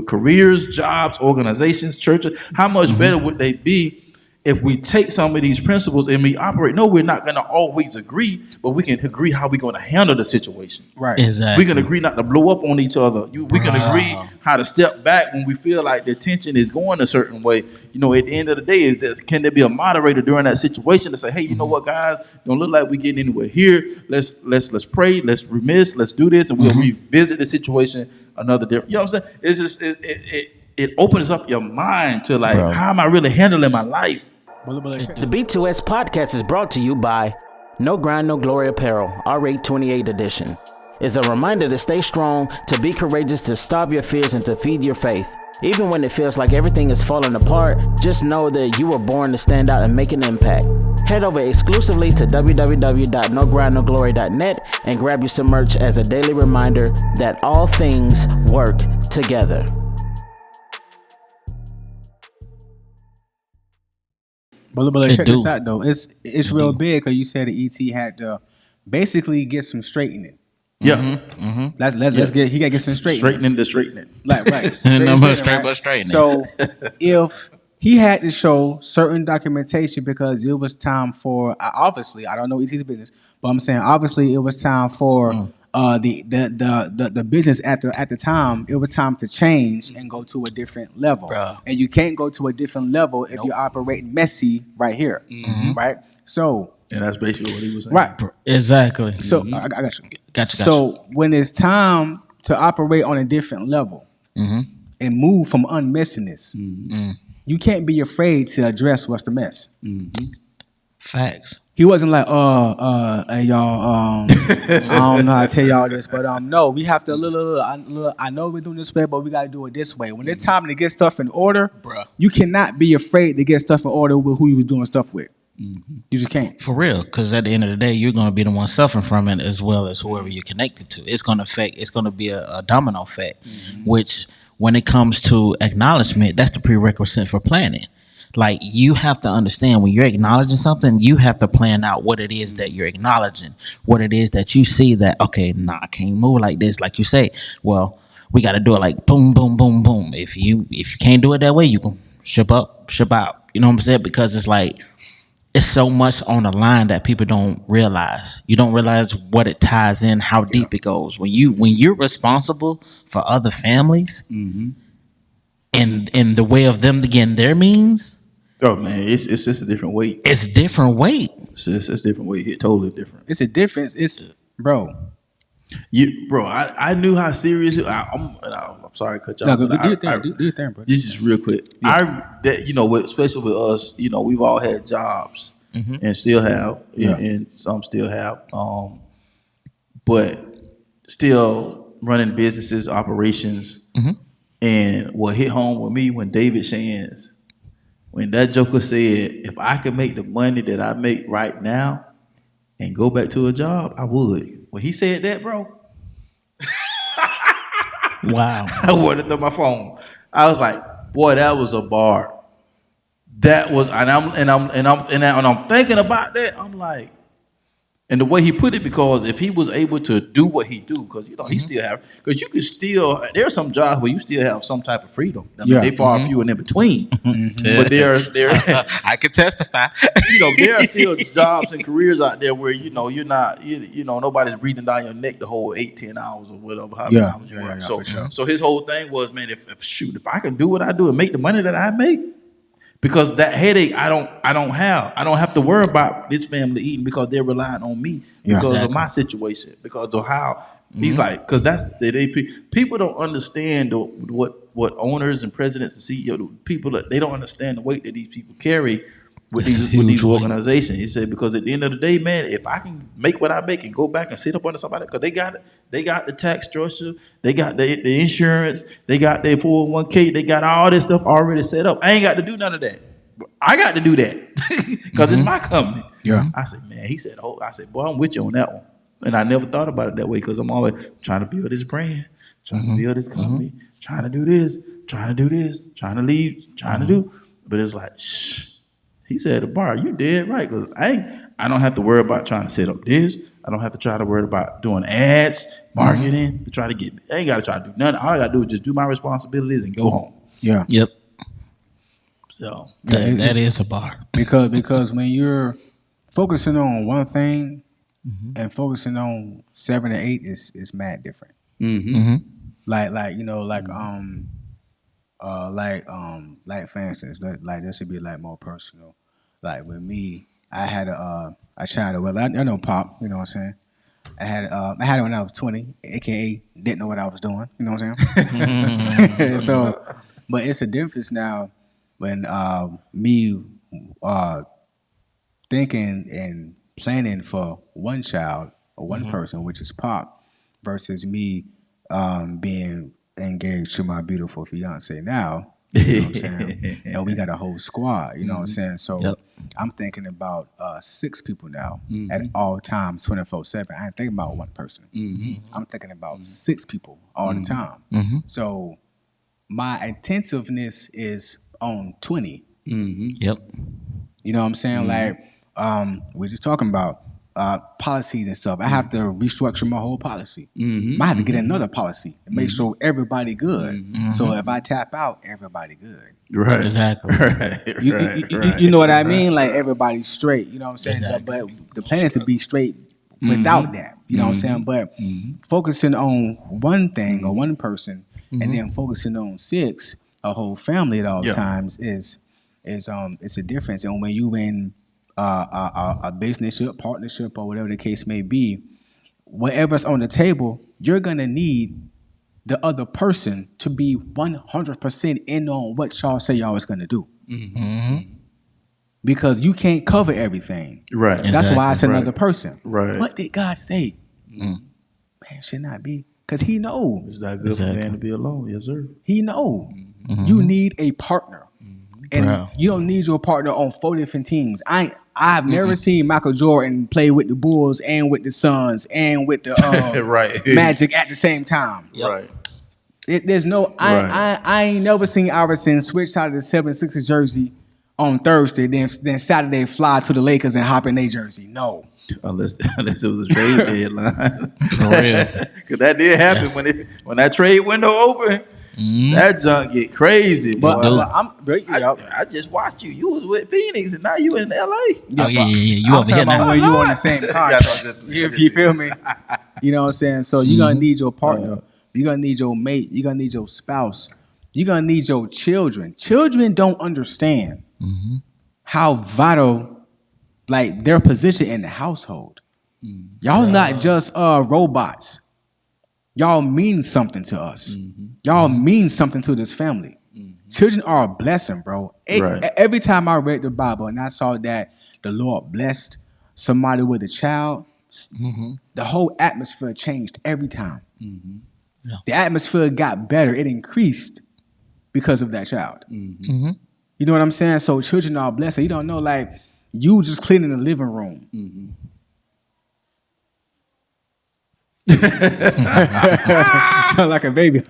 careers, jobs, organizations, churches, how much better would they be if we take some of these principles and we operate? No, we're not going to always agree, but we can agree how we're going to handle the situation. Right. Exactly. We can agree not to blow up on each other. We can agree how to step back when we feel like the tension is going a certain way. At the end of the day, can there be a moderator during that situation to say, hey, you know what, guys, don't look like we getting anywhere here. Let's pray. Let's remiss. Let's do this, and we'll revisit the situation another day. You know what I'm saying? It's just it opens up your mind to like, how am I really handling my life? The B2S podcast is brought to you by No Grind, No Glory Apparel, R8 28 edition. It's a reminder to stay strong, to be courageous, to starve your fears, and to feed your faith. Even when it feels like everything is falling apart, just know that you were born to stand out and make an impact. Head over exclusively to www.nogrindnoglory.net and grab you some merch as a daily reminder that all things work together. But It check do. this out though. It's real big because you said the ET had to basically get some straightening. Yeah. Let's get he got to get some straightening. Straightening. Like right. No more straight Right? but straightening. So if he had to show certain documentation because it was time for obviously I don't know ET's business, but I'm saying obviously it was time for the business at the time. It was time to change and go to a different level. Bruh. And you can't go to a different level if you're operating messy right here, right? So And that's basically what he was saying. right. Exactly. So I got you. Gotcha. So when it's time to operate on a different level and move from unmessiness, you can't be afraid to address what's the mess. Facts. He wasn't like, hey y'all, I don't know how to tell y'all this, but no, we have to I know we're doing this way, but we gotta do it this way. When it's time to get stuff in order, Bruh. you cannot be afraid to get stuff in order with who you was doing stuff with. You just can't. For real, because at the end of the day, you're going to be the one suffering from it as well as whoever you're connected to. It's going to be a domino effect, which when it comes to acknowledgement, that's the prerequisite for planning. Like, you have to understand when you're acknowledging something, you have to plan out what it is that you're acknowledging, what it is that you see that, okay, I can't move like this. Like you say, well, we got to do it like boom, boom, boom, boom. If you can't do it that way, you can ship up, ship out. You know what I'm saying? Because it's like, it's so much on the line that people don't realize. You don't realize what it ties in, how deep it goes. When you're responsible for other families, in the way of them getting their means, Oh man, it's just a different weight. it's different weight. It's different weight. It's totally different. It's a difference. It's bro. I knew how serious I'm sorry to cut y'all. No, but do your thing. Do your thing, bro. This is real quick. Especially with us, we've all had jobs and still have, and some still have, but still running businesses, operations, and what hit home with me when David Shands, when that joker said, if I could make the money that I make right now and go back to a job, I would. When he said that, bro, Wow. I wanted to throw my phone. I was like, boy, that was a bar. That was, and I'm thinking about that. I'm like, and the way he put it, because if he was able to do what he do, because he still have, because you can still, there are some jobs where you still have some type of freedom. I mean, they far few and in between, but there I could testify. there are still jobs and careers out there where you're not, nobody's breathing down your neck the whole 8-10 hours or whatever, however many hours you work. So his whole thing was, man, if I can do what I do and make the money that I make, because that headache I don't have to worry about this family eating because they're relying on me because of my situation, because of how he's like, because that's people don't understand what owners and presidents and CEOs, people that they don't understand the weight that these people carry with these organizations. He said, because at the end of the day, man, if I can make what I make and go back and sit up under somebody, because they got the tax structure, they got the insurance, they got their 401k, they got all this stuff already set up. I ain't got to do none of that. I got to do that because it's my company. Yeah. I said, man, he said, boy, I'm with you on that one. And I never thought about it that way because I'm always trying to build this brand, trying to build this company, trying to do this, trying to do this, trying to leave, trying to do. But it's like, shh. He said, the bar, you dead right, because I don't have to worry about trying to set up this. I don't have to try to worry about doing ads, marketing, to try to get. I ain't got to try to do nothing. All I got to do is just do my responsibilities and go home. Yeah. Yep. So That is a bar. Because when you're focusing on one thing and focusing on 7 and 8 is mad different. Like for instance, like this would be like more personal. Like with me, I had a child. Well, I know Pop. You know what I'm saying. I had it when I was 20, aka didn't know what I was doing. You know what I'm saying. So, but it's a difference now when me thinking and planning for one child or one person, which is Pop, versus me being engaged to my beautiful fiance now. You know what I'm saying? And we got a whole squad, you know what I'm saying? So I'm thinking about 6 people now at all times, 24/7. I ain't thinking about one person. I'm thinking about 6 people all the time. So my attentiveness is on 20. Yep. You know what I'm saying? We're just talking about policies and stuff. I have to restructure my whole policy. I have to get another policy and make sure everybody good. So if I tap out, everybody good. Right. Exactly. You know what I mean? Like everybody's straight. You know what I'm saying? Exactly. But the plan is to be straight without that. You know what I'm saying? But focusing on one thing or one person and then focusing on 6, a whole family at all times is it's a difference. And when you in a business partnership or whatever the case may be, whatever's on the table, you're gonna need the other person to be 100% in on what y'all say y'all was gonna do. Because you can't cover everything. Right. That's why it's another person. Right. What did God say? Man, should not be. Because he know. It's not good for man to be alone. Yes, sir. He know. You need a partner. And you don't need your partner on 4 different teams. I've never seen Michael Jordan play with the Bulls and with the Suns and with the Magic at the same time. Right. There's no. I ain't never seen Iverson switch out of the 76ers jersey on Thursday, then Saturday fly to the Lakers and hop in their jersey. No. Unless it was a trade deadline. For real. Because that did happen when that trade window opened. That junk get crazy. But I just watched you. You was with Phoenix and now you in LA. You over here now. When you on the same contract. If you feel me. You know what I'm saying? So you're gonna need your partner. You're gonna need your mate. You're gonna need your spouse. You're gonna need your children. Children don't understand how vital like their position in the household. Y'all not just robots. Y'all mean something to us. Y'all mean something to this family. Children are a blessing, bro. Every time I read the Bible and I saw that the Lord blessed somebody with a child, the whole atmosphere changed every time. Yeah. The atmosphere got better. It increased because of that child. You know what I'm saying? So children are a blessing. You don't know, like, you just cleaning the living room. Sound like a baby.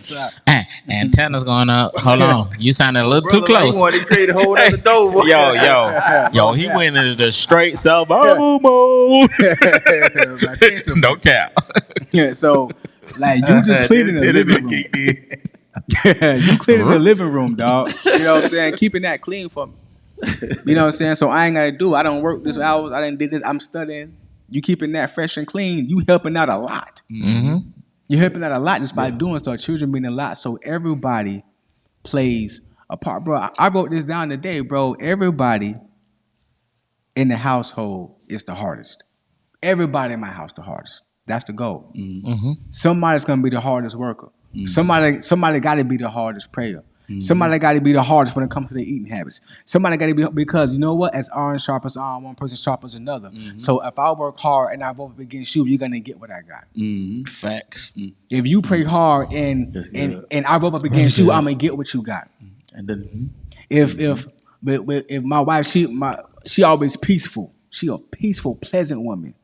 Antenna's going up. Hold on. You sounded a little too close. He wanted to create a whole other door. Yo, he went into the straight survival mode. No cap. Yeah, so like you just cleaning the living room. You cleaning the living room, dog. You know what I'm saying? Keeping that clean for me. You know what I'm saying? So I ain't gotta do. I don't work this hours. I didn't do this. I'm studying. You keeping that fresh and clean. You helping out a lot. You're helping out a lot just by doing so. Children mean a lot. So everybody plays a part, bro. I wrote this down today, bro. Everybody in the household is the hardest. Everybody in my house the hardest. That's the goal. Somebody's gonna be the hardest worker. Somebody got to be the hardest prayer. Somebody got to be the hardest when it comes to their eating habits. Somebody got to be, because you know what? As iron sharpens iron, one person sharpens another. So if I work hard and I vote against you, you're gonna get what I got. Facts. If you pray hard and I vote up against you, I'm gonna get what you got. And then if my wife, she always peaceful. She a peaceful, pleasant woman.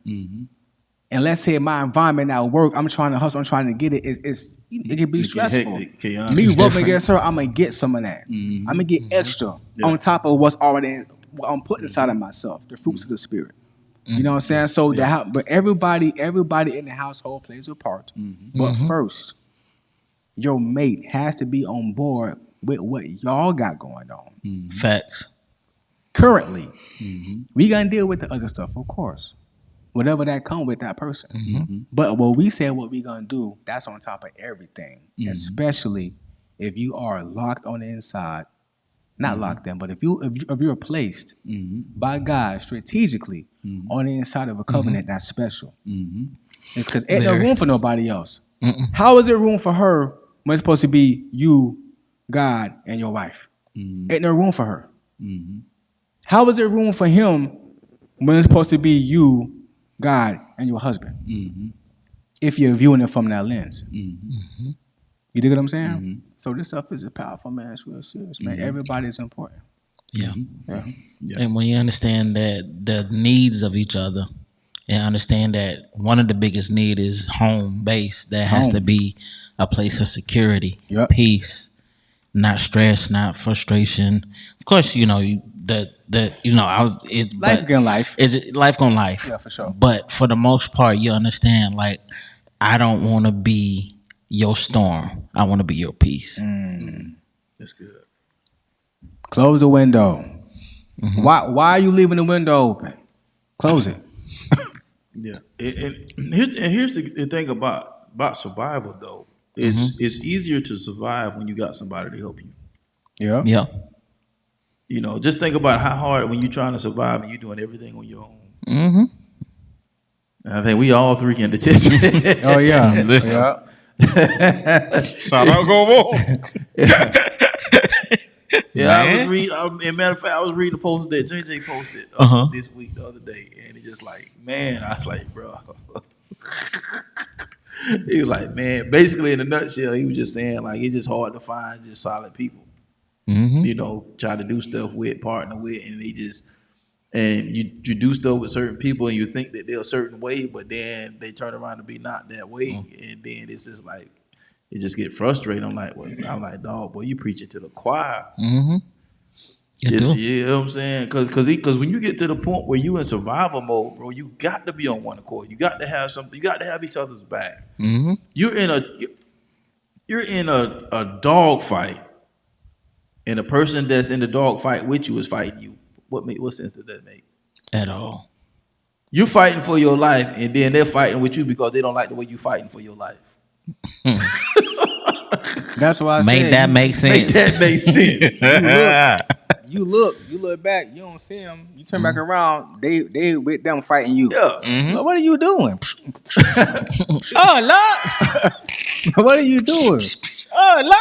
And let's say my environment at work, I'm trying to hustle, I'm trying to get it. It can be stressful. Me working against her, I'm gonna get some of that. I'm gonna get extra on top of what I'm putting inside of myself, the fruits of the spirit. You know what I'm saying? So but everybody in the household plays a part. But first, your mate has to be on board with what y'all got going on. Facts. Currently, we gonna deal with the other stuff, of course. Whatever that come with that person. But what we said what we gonna do, that's on top of everything. Especially if you are locked on the inside. Not locked in, but if you're placed by God strategically on the inside of a covenant, that's special. It's because ain't no room for nobody else. How is there room for her when it's supposed to be you, God, and your wife? Ain't no room for her. How is there room for him when it's supposed to be you, God, and your husband? If you're viewing it from that lens. You dig what I'm saying? So this stuff is powerful, man. It's real serious, man. Everybody is important. Yeah. And when you understand that the needs of each other, and understand that one of the biggest need is home base, that has to be a place of security, peace, not stress, not frustration. Of course, you know, I was Life gon' life. It's life gon' life. Yeah, for sure. But for the most part, you understand. Like, I don't want to be your storm. I want to be your peace. That's good. Close the window. Why are you leaving the window open? Close it. Yeah. Here's the thing about survival though. It's easier to survive when you got somebody to help you. Yeah. Yeah. You know, just think about how hard when you're trying to survive and you're doing everything on your own. Mm-hmm. And I think we all three can attest. Oh yeah. Listen. Yeah. Shout out, go on. Yeah, I was reading. Matter of fact, I was reading a post that JJ posted this week, the other day, and it's just like, man, I was like, bro. He was like, man, basically in a nutshell, he was just saying like it's just hard to find just solid people. You know, try to do stuff with, partner with, and you do stuff with certain people, and you think that they're a certain way, but then they turn around to be not that way, and then it's just like. It just get frustrated. I'm like, dog, boy, you preaching to the choir. You do. You know what I'm saying? Because when you get to the point where you in survival mode, bro, you got to be on one accord. You got to have something. You got to have each other's back. You're in a dog fight, and the person that's in the dog fight with you is fighting you. What sense does that make? At all. You're fighting for your life, and then they're fighting with you because they don't like the way you're fighting for your life. That's why I Make said that make sense. Make that make sense. you look back, you don't see them. You turn back around, they with them fighting you. Yeah. Like, what are you doing? Oh Lord, what are you doing? Oh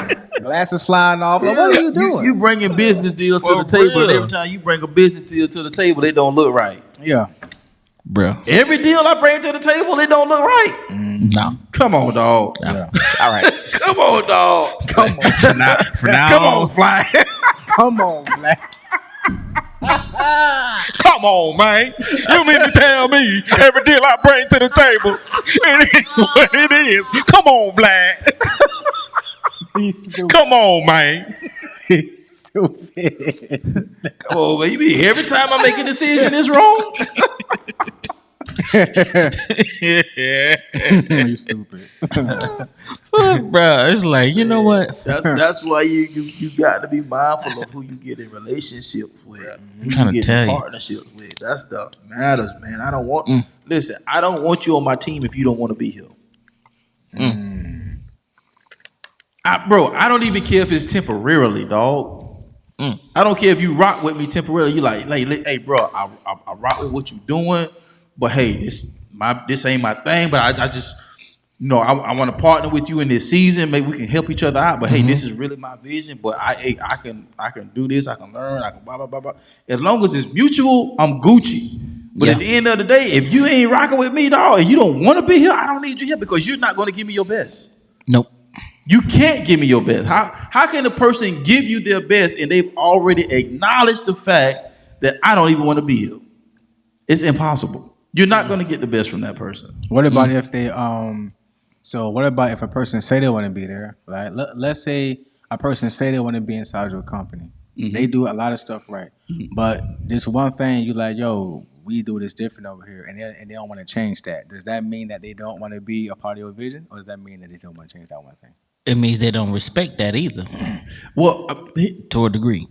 Lord, glasses flying off. Like, what are you doing? You bringing business deals to the table, and every time you bring a business deal to the table, they don't look right. Yeah. Bro. Every deal I bring to the table, it don't look right. No. Come on, dog. Yeah. All right. Come on, dog. Come on. For now Come on, fly. Come on, Black. Come on, man. You mean to tell me every deal I bring to the table, it is what it is. Come on, Vlad. Come on, man. Stupid. Come on, man. You mean every time I make a decision, it's wrong? You stupid. Bro, it's like, you know what? That's why you got to be mindful of who you get in relationships with. Who trying you to get in tell you. partnerships with. That stuff matters, man. I don't want listen, I don't want you on my team if you don't want to be here. Bro, I don't even care if it's temporarily, dog. I don't care if you rock with me temporarily. You like, hey, bro, I rock with what you doing, but hey, this ain't my thing. But I just, I want to partner with you in this season. Maybe we can help each other out. But hey, this is really my vision. But I can do this. I can learn. I can blah blah blah blah. As long as it's mutual, I'm Gucci. But at the end of the day, if you ain't rocking with me, dog, and you don't want to be here, I don't need you here because you're not going to give me your best. Nope. You can't give me your best. How can a person give you their best and they've already acknowledged the fact that I don't even want to be here? It's impossible. You're not going to get the best from that person. What about if they So what about if a person say they want to be there? Right? Let's say a person say they want to be inside your company. They do a lot of stuff right, but this one thing you like, yo, we do this different over here, and they don't want to change that. Does that mean that they don't want to be a part of your vision, or does that mean that they don't want to change that one thing? It means they don't respect that either. Well, To a degree.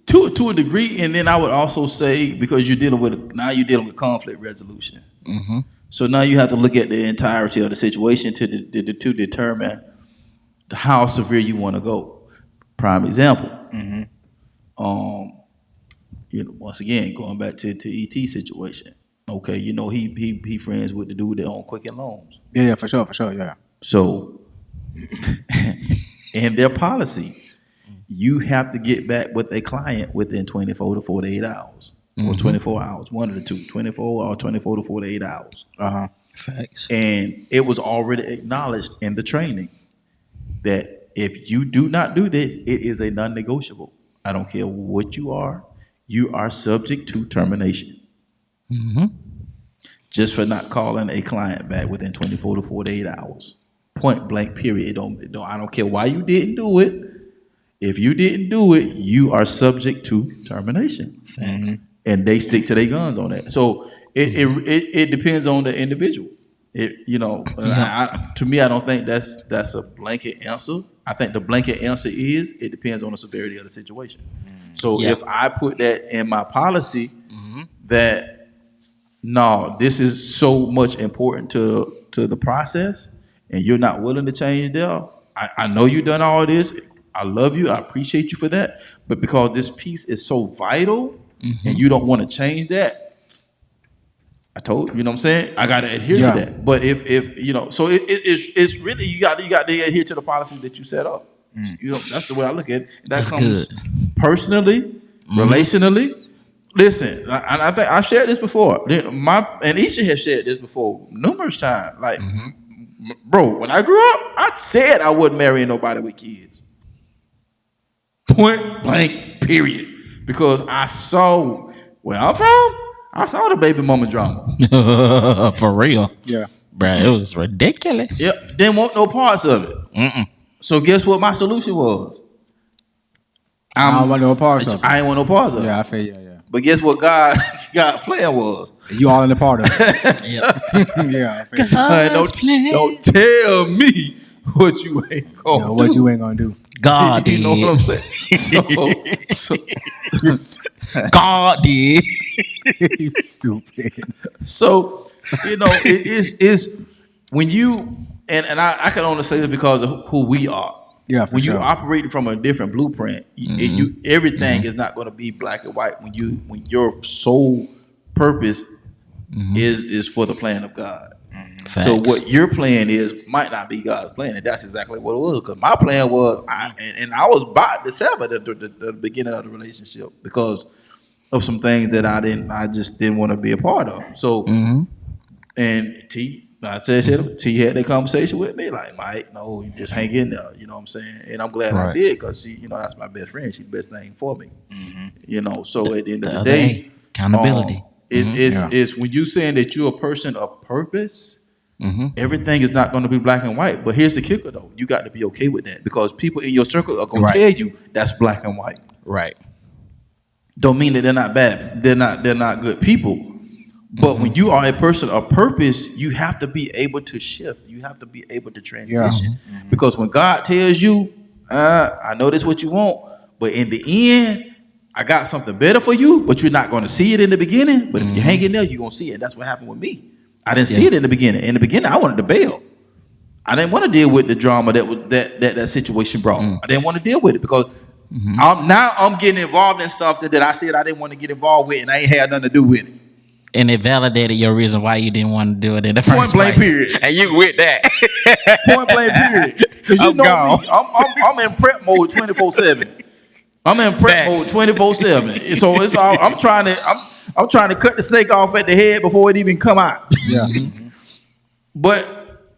to a degree, and then I would also say because you're dealing with conflict resolution. So now you have to look at the entirety of the situation to determine how severe you want to go. Prime example. Once again, going back to ET situation. Okay, he friends with the dude that own Quicken Loans. Yeah, for sure, yeah. So, in their policy, you have to get back with a client within 24 to 48 hours. Or 24 hours, one of the two, 24 to 48 hours. Facts. And it was already acknowledged in the training that if you do not do this, it is a non-negotiable. I don't care what you are subject to termination. Just for not calling a client back within 24 to 48 hours. Point blank, period. I don't care why you didn't do it. If you didn't do it, you are subject to termination. And they stick to their guns on that. So it depends on the individual. To me, I don't think that's a blanket answer. I think the blanket answer is it depends on the severity of the situation. So if I put that in my policy, that no, this is so much important to the process, and you're not willing to change there. I know you've done all this. I love you. I appreciate you for that. But because this piece is so vital, and you don't want to change that, I told you know what I'm saying. I got to adhere to that. But if so it's really you got to adhere to the policies that you set up. That's the way I look at it. That comes good. Personally, relationally. Listen, I think I've shared this before. And Isha has shared this before numerous times. Like, bro, when I grew up, I said I wasn't marrying nobody with kids. Point blank, period. Because I saw where I'm from. I saw the baby mama drama. For real. Yeah. Bruh, it was ridiculous. Yep. Didn't want no parts of it. So guess what my solution was? I don't want no parts of it. I ain't want no parts of it. Yeah, I feel yeah. But guess what God plan was? You all in the part of it. Yeah. Don't tell me what you ain't gonna do. What you ain't gonna do. God did. You know what I'm saying? God did. You stupid. So, it's when you and I can only say this because of who we are. Yeah, when you operate from a different blueprint, everything is not going to be black and white. When your sole purpose is for the plan of God. So what your plan might not be God's plan, and that's exactly what it was. Because my plan was, I was about to sever the beginning of the relationship because of some things that I just didn't want to be a part of. So, and T had that conversation with me, like, Mike, no, you just hang in there. You know what I'm saying? And I'm glad I did because she, that's my best friend. She's the best thing for me. So at the end of the day, accountability. It's when you saying that you're a person of purpose. Everything is not going to be black and white, but here's the kicker though: you got to be okay with that because people in your circle are going to tell you that's black and white. Right. Don't mean that they're not bad. They're not good people. But when you are a person of purpose, you have to be able to shift. You have to be able to transition. Because when God tells you, I know this is what you want, but in the end, I got something better for you, but you're not going to see it in the beginning. But if you hang in there, you're going to see it. That's what happened with me. I didn't see it in the beginning. In the beginning, I wanted to bail. I didn't want to deal with the drama that situation brought. I didn't want to deal with it because I'm getting involved in something that I said I didn't want to get involved with, and I ain't had nothing to do with it. And it validated your reason why you didn't want to do it in the first Point blank place. period. And you with that. Point blank period. Because you know me, I'm in prep mode 24/7. I'm in prep mode 24/7. So it's all I'm trying to cut the snake off at the head before it even come out. Yeah. But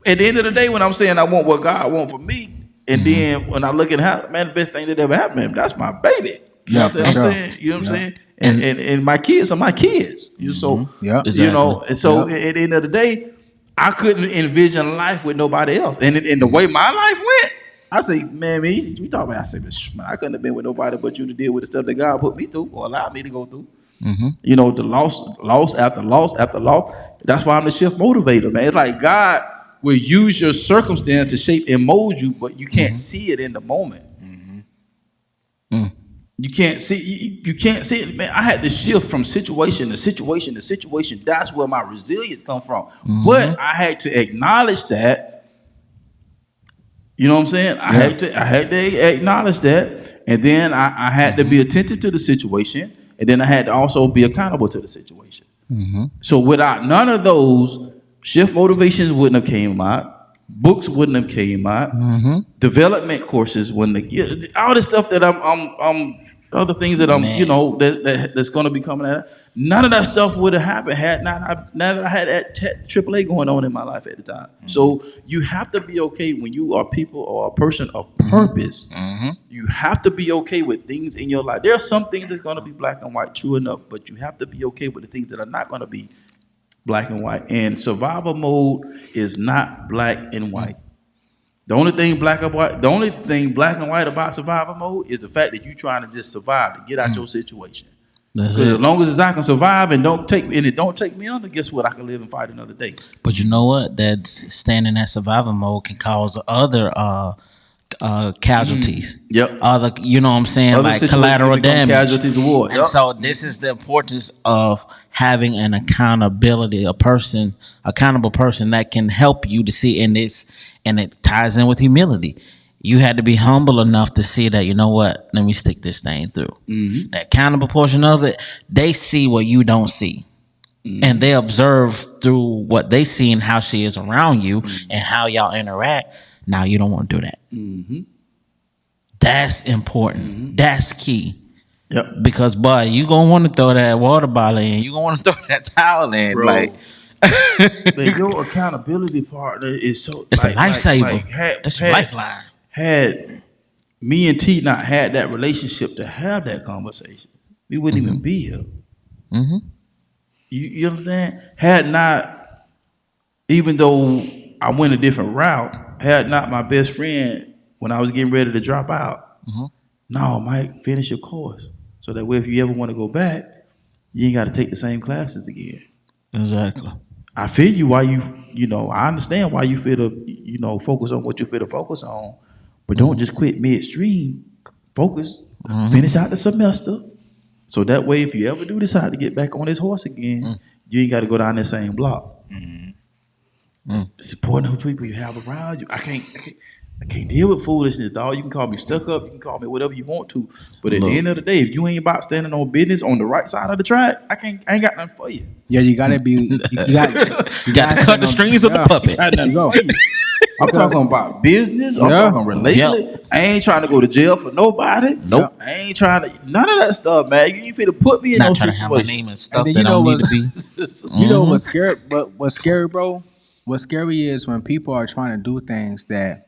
at the end of the day, when I'm saying I want what God wants for me, and then when I look at man, the best thing that ever happened, that's my baby. You know what I'm saying? You know what I'm saying? And my kids are my kids. And so at the end of the day, I couldn't envision life with nobody else. And the way my life went, I say, man, we talk about. I say, man, I couldn't have been with nobody but you to deal with the stuff that God put me through or allowed me to go through. The loss after loss after loss. That's why I'm the shift motivator, man. It's like God will use your circumstance to shape and mold you, but you can't see it in the moment. You can't see it, man. I had to shift from situation to situation to situation. That's where my resilience come from. But I had to acknowledge that. You know what I'm saying? I had to acknowledge that, and then I had to be attentive to the situation, and then I had to also be accountable to the situation. So without none of those, shift motivations wouldn't have came out. Books wouldn't have came out. Development courses wouldn't have. All the stuff that I'm other things that I'm, that's going to be coming out. None of that stuff would have happened had not I had that AAA going on in my life at the time. So you have to be okay when you are people or a person of purpose. You have to be okay with things in your life. There are some things that's going to be black and white, true enough, but you have to be okay with the things that are not going to be black and white. And survival mode is not black and white. The only thing black and white about survival mode is the fact that you trying to just survive to get out your situation. Because as long as I can survive and it don't take me under, guess what? I can live and fight another day. But you know what? That staying in that survival mode can cause other casualties. Yep. Other, you know what I'm saying, Other like situations collateral become damage. casualties of war. And Yep. so this is the importance of having an accountability, accountable person that can help you to see in this, and it ties in with humility. You had to be humble enough to see that, you know what, let me stick this thing through. Mm-hmm. The accountable portion of it, they see what you don't see. Mm-hmm. And they observe through what they see and how she is around you and how y'all interact. Now you don't want to do that. Mm-hmm. That's important. Mm-hmm. That's key. Yep. Because, boy, you going to want to throw that water bottle in. You going to want to throw that towel in. Bro. Like, your accountability partner is so... It's a lifesaver. That's your lifeline. Had me and T not had that relationship to have that conversation, we wouldn't even be here. Mm-hmm. You understand? Had not, even though I went a different route, had not my best friend, when I was getting ready to drop out, no, Mike, finish your course. So that way if you ever want to go back, you ain't got to take the same classes again. Exactly. I feel you why I understand why you feel to, focus on what you feel to focus on. But don't just quit midstream. Focus. Finish out the semester. So that way, if you ever do decide to get back on this horse again, you ain't got to go down that same block. Supporting those people you have around you. I can't deal with foolishness, dog. You can call me stuck up. You can call me whatever you want to. But at the end of the day, if you ain't about standing on business on the right side of the track, I ain't got nothing for you. Yeah, you gotta be. You got to cut the strings of the puppet. There you go. I'm talking about business. I'm talking relationship. I ain't trying to go to jail for nobody. Nope. I ain't trying to none of that stuff, man. You ain't finna put me in Not those trying to have my situations. name and stuff And that then I don't need to be. You know what's scary? But what's scary, bro? What's scary is when people are trying to do things that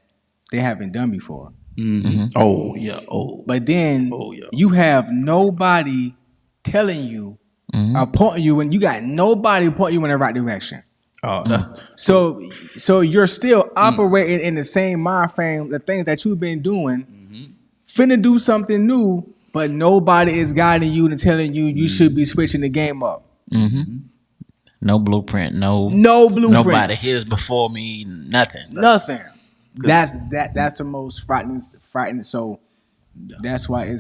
they haven't done before. Oh yeah. Oh. But then you have nobody telling you, or pointing you, when you got nobody pointing you in the right direction. Oh, that's So you're still operating in the same mind frame, the things that you've been doing, finna do something new, but nobody is guiding you and telling you you should be switching the game up. No blueprint. No blueprint. Nobody here's before me. Nothing. That's the most frightening. So that's why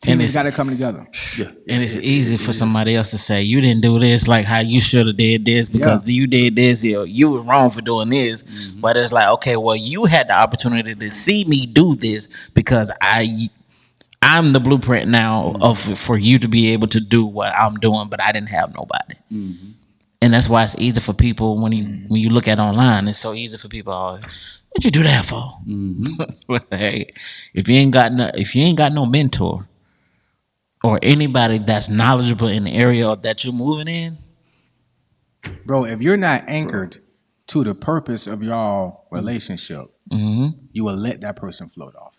teams got to come together. yeah. And it's easy for somebody else to say, you didn't do this like how you should have did this because you did this, or you were wrong for doing this. But it's like, okay, well, you had the opportunity to see me do this because I'm the blueprint now for you to be able to do what I'm doing, but I didn't have nobody. And that's why it's easy for people when you look at online. It's so easy for people. Oh, what'd you do that for? Hey, if you ain't got no mentor or anybody that's knowledgeable in the area that you're moving in, bro, if you're not anchored to the purpose of y'all relationship, you will let that person float off.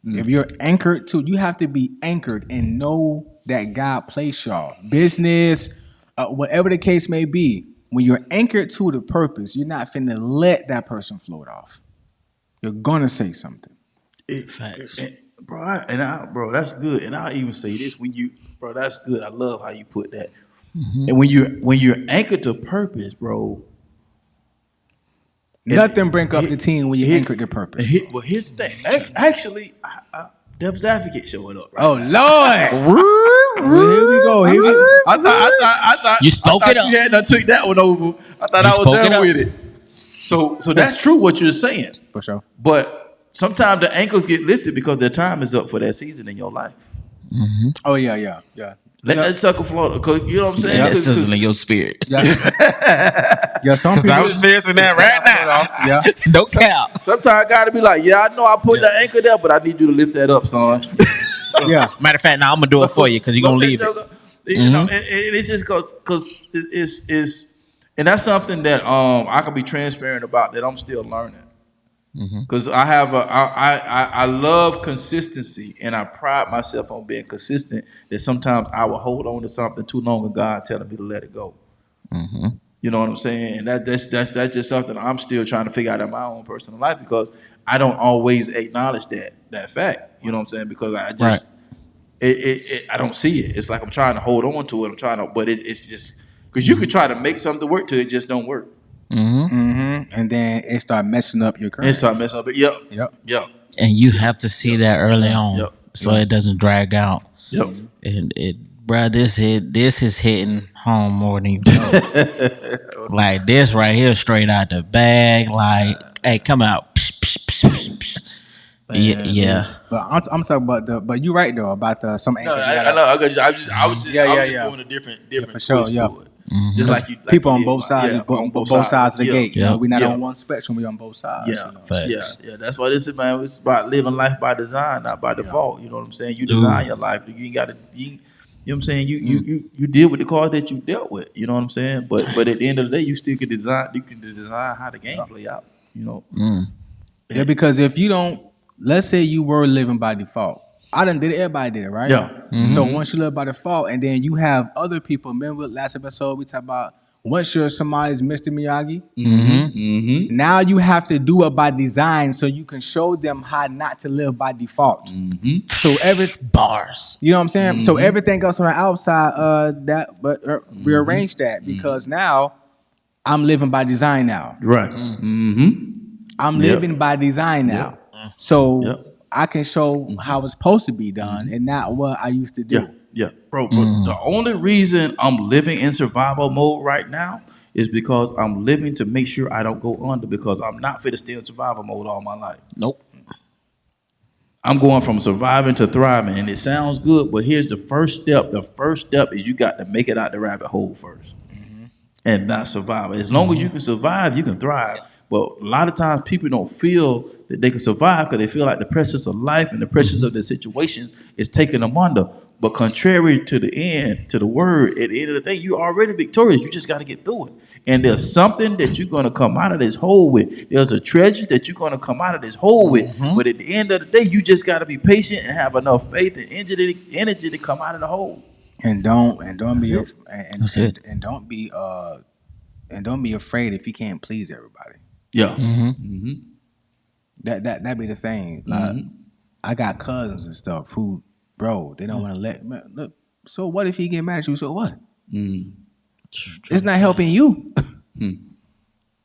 If you're anchored to, you have to be anchored and know that God placed y'all. Business, whatever the case may be, when you're anchored to the purpose, you're not finna let that person float off. You're gonna say something. facts. Bro, that's good. And I'll even say this that's good. I love how you put that. And when you're anchored to purpose, bro. Nothing break up the team when you're anchored to purpose. Well, here's the thing. Actually, Devil's Advocate showing up. Right Oh now. Lord! Here we go. I thought You spoke it up. You hadn't took that one over. I thought I was done with it. So that's true what you're saying. For sure. But sometimes the ankles get lifted because their time is up for that season in your life. Oh yeah. Let that sucker float. Cause you know what I'm saying? That's still in your spirit. Yeah, some people. I'm experiencing that right now. Yeah. No cap. Sometimes I gotta be like, I know I put the anchor there, but I need you to lift that up, son. Yeah. Matter of fact, now I'm gonna do it for you because you're gonna leave it. You know, and it's just because it's and that's something that I can be transparent about that I'm still learning. Because I love consistency and I pride myself on being consistent. That sometimes I will hold on to something too long and God telling me to let it go. You You know what I'm saying? And that's just something I'm still trying to figure out in my own personal life because I don't always acknowledge that fact. You know what I'm saying? Because I just I don't see it. It's like I'm trying to hold on to it. I'm trying to, but it's just because you could try to make something work till it just don't work. And then it start messing up your current. It start messing up. Yep. And you have to see that early on, so it doesn't drag out. Yep. And bruh, this is hitting home more than you know. Like this right here, straight out the bag. Like, hey, come out. Psh, psh, psh, psh, psh. Yeah. But I'm talking about but you're right though about some No, anchors. I know. I was just doing a different for sure, twist to it. Mm-hmm. Just like you, people on both sides, both sides of the gate. You know, we're not on one spectrum. We're on both sides. Yeah. That's what this is, man. It's about living life by design, not by default. You know what I'm saying? You design your life. You ain't got to. You know what I'm saying? You deal with the cards that you dealt with. You know what I'm saying? But at the end of the day, you still can design. You can design how the game play out. You know. Yeah, because if you don't, let's say you were living by default. I done did it. Everybody did it, right? Yeah. Mm-hmm. So once you live by default, and then you have other people. Remember last episode we talked about once you're somebody's Mr. Miyagi. Now you have to do it by design, so you can show them how not to live by default. So bars. You know what I'm saying? So everything else on the outside, rearrange that because now I'm living by design now. Right. I'm living by design now. So I can show how it's supposed to be done and not what I used to do. Yeah, bro. But the only reason I'm living in survival mode right now is because I'm living to make sure I don't go under because I'm not fit to stay in survival mode all my life. Nope. I'm going from surviving to thriving, and it sounds good, but here's the first step. The first step is you got to make it out the rabbit hole first and not survive. As long as you can survive, you can thrive. But a lot of times people don't feel that they can survive because they feel like the pressures of life and the pressures of their situations is taking them under. But contrary to the word, at the end of the day, you're already victorious. You just got to get through it. And there's something that you're going to come out of this hole with. There's a treasure that you're going to come out of this hole with. But at the end of the day, you just got to be patient and have enough faith and energy to come out of the hole. And don't be afraid if you can't please everybody. Yeah. That be the thing. Like, I got cousins and stuff who, bro, they don't want to look. So what if he get mad at you? So what? It's not helping you.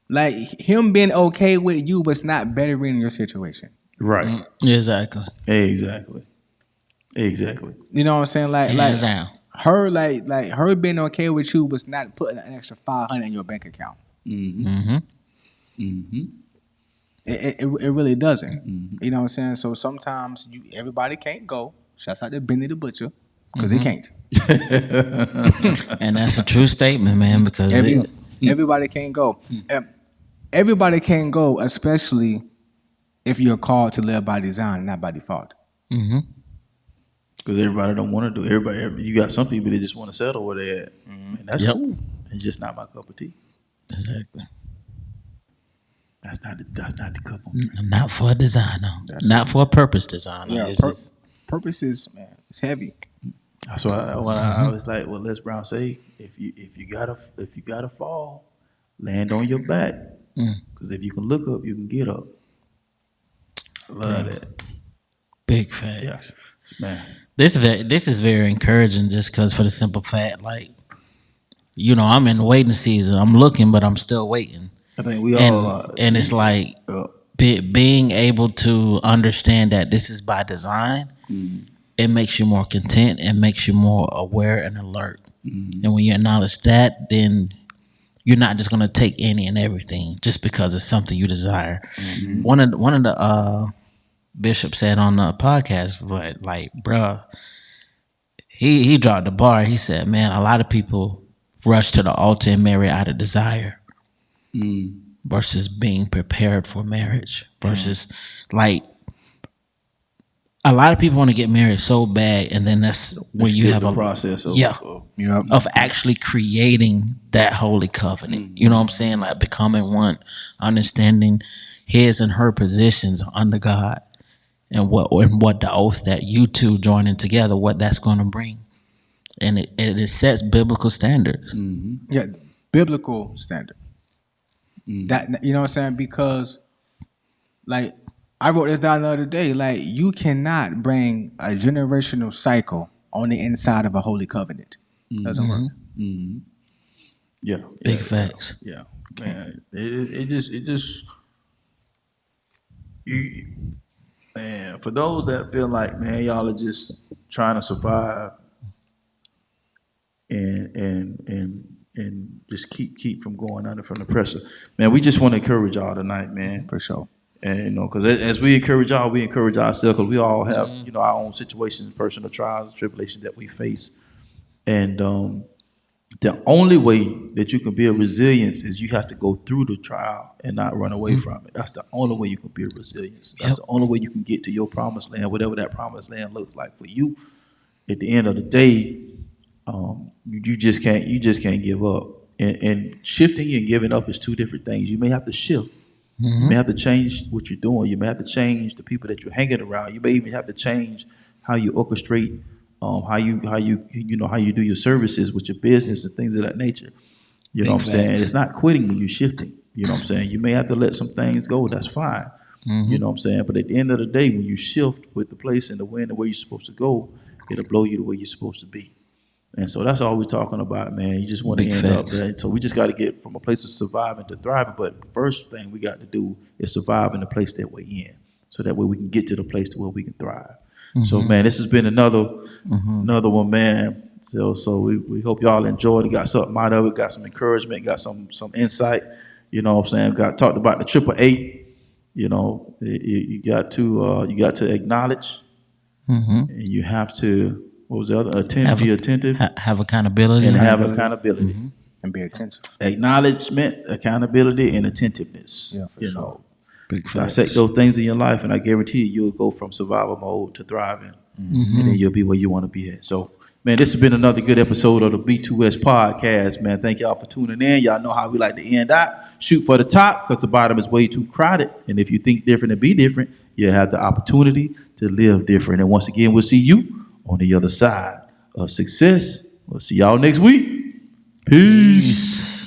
Like him being okay with you, but it's not bettering your situation. Right. Exactly. You know what I'm saying? Like her, like her being okay with you, was not putting an extra $500 in your bank account. It really doesn't. You know what I'm saying? So sometimes everybody can't go. Shouts out to Benny the Butcher because they can't. And that's a true statement, man. Because everybody can't go. Everybody can't go, especially if you're called to live by design, not by default. Because everybody don't want to do. Everybody, you got some people that just want to settle where they at, and that's cool. It's just not my cup of tea. Exactly. That's not the cup of tea. Not for a designer. Not for a purpose designer. Yeah, purpose is, man, it's heavy. That's why I was like, well, Les Brown say, if you gotta fall, land on your back, because if you can look up, you can get up. I love that. Big fact. Yes, man. This is very encouraging, just because for the simple fact, like, you know, I'm in the waiting season. I'm looking, but I'm still waiting. I think we all are. And it's like being able to understand that this is by design. It makes you more content. It makes you more aware and alert. And when you acknowledge that, then you're not just going to take any and everything just because it's something you desire. One of the bishops said on the podcast, but like, bruh, he dropped the bar. He said, man, a lot of people rush to the altar and marry out of desire versus being prepared for marriage versus like, a lot of people want to get married so bad, and then that's when you have a process of actually creating that holy covenant. You know what I'm saying? Like becoming one, understanding his and her positions under God, and what the oath that you two joining together, what that's going to bring, and it sets biblical standards. Yeah, biblical standard. That, you know what I'm saying? Because like I wrote this down the other day. Like, you cannot bring a generational cycle on the inside of a holy covenant. Doesn't work. Yeah. Big facts. Yeah. Man, it just man, for those that feel like, man, y'all are just trying to survive and just keep from going under from the pressure. Man, we just want to encourage y'all tonight, man. For sure. And you know, because as we encourage y'all, we encourage ourselves, because we all have, you know, our own situations, personal trials, and tribulations that we face. And the only way that you can build resilience is you have to go through the trial and not run away from it. That's the only way you can build resilience. That's the only way you can get to your promised land, whatever that promised land looks like for you. At the end of the day, you just can't give up. And shifting and giving up is two different things. You may have to shift. You may have to change what you're doing. You may have to change the people that you're hanging around. You may even have to change how you orchestrate, how you do your services with your business and things of that nature. You know what I'm saying? It's not quitting when you're shifting. You know what I'm saying? You may have to let some things go. That's fine. You know what I'm saying? But at the end of the day, when you shift with the place and the wind and where you're supposed to go, it'll blow you the way you're supposed to be. And so that's all we're talking about, man. You just want to end up there. So we just got to get from a place of surviving to thriving. But the first thing we got to do is survive in the place that we're in, so that way we can get to the place to where we can thrive. So, man, this has been another one, man. So we hope y'all enjoyed it. Got something out of it. Got some encouragement. Got some insight. You know what I'm saying? Got talked about the 888. You know, you got to acknowledge, and you have to. What was the other? Be attentive. Have accountability. And have accountability. And be attentive. Acknowledgement, accountability, and attentiveness. Yeah, for sure. Dissect those things in your life, and I guarantee you'll go from survival mode to thriving, and then you'll be where you want to be at. So, man, this has been another good episode of the B2S podcast, man. Thank y'all for tuning in. Y'all know how we like to end out. Shoot for the top, because the bottom is way too crowded. And if you think different and be different, you'll have the opportunity to live different. And once again, we'll see you on the other side of success. We'll see y'all next week. Peace.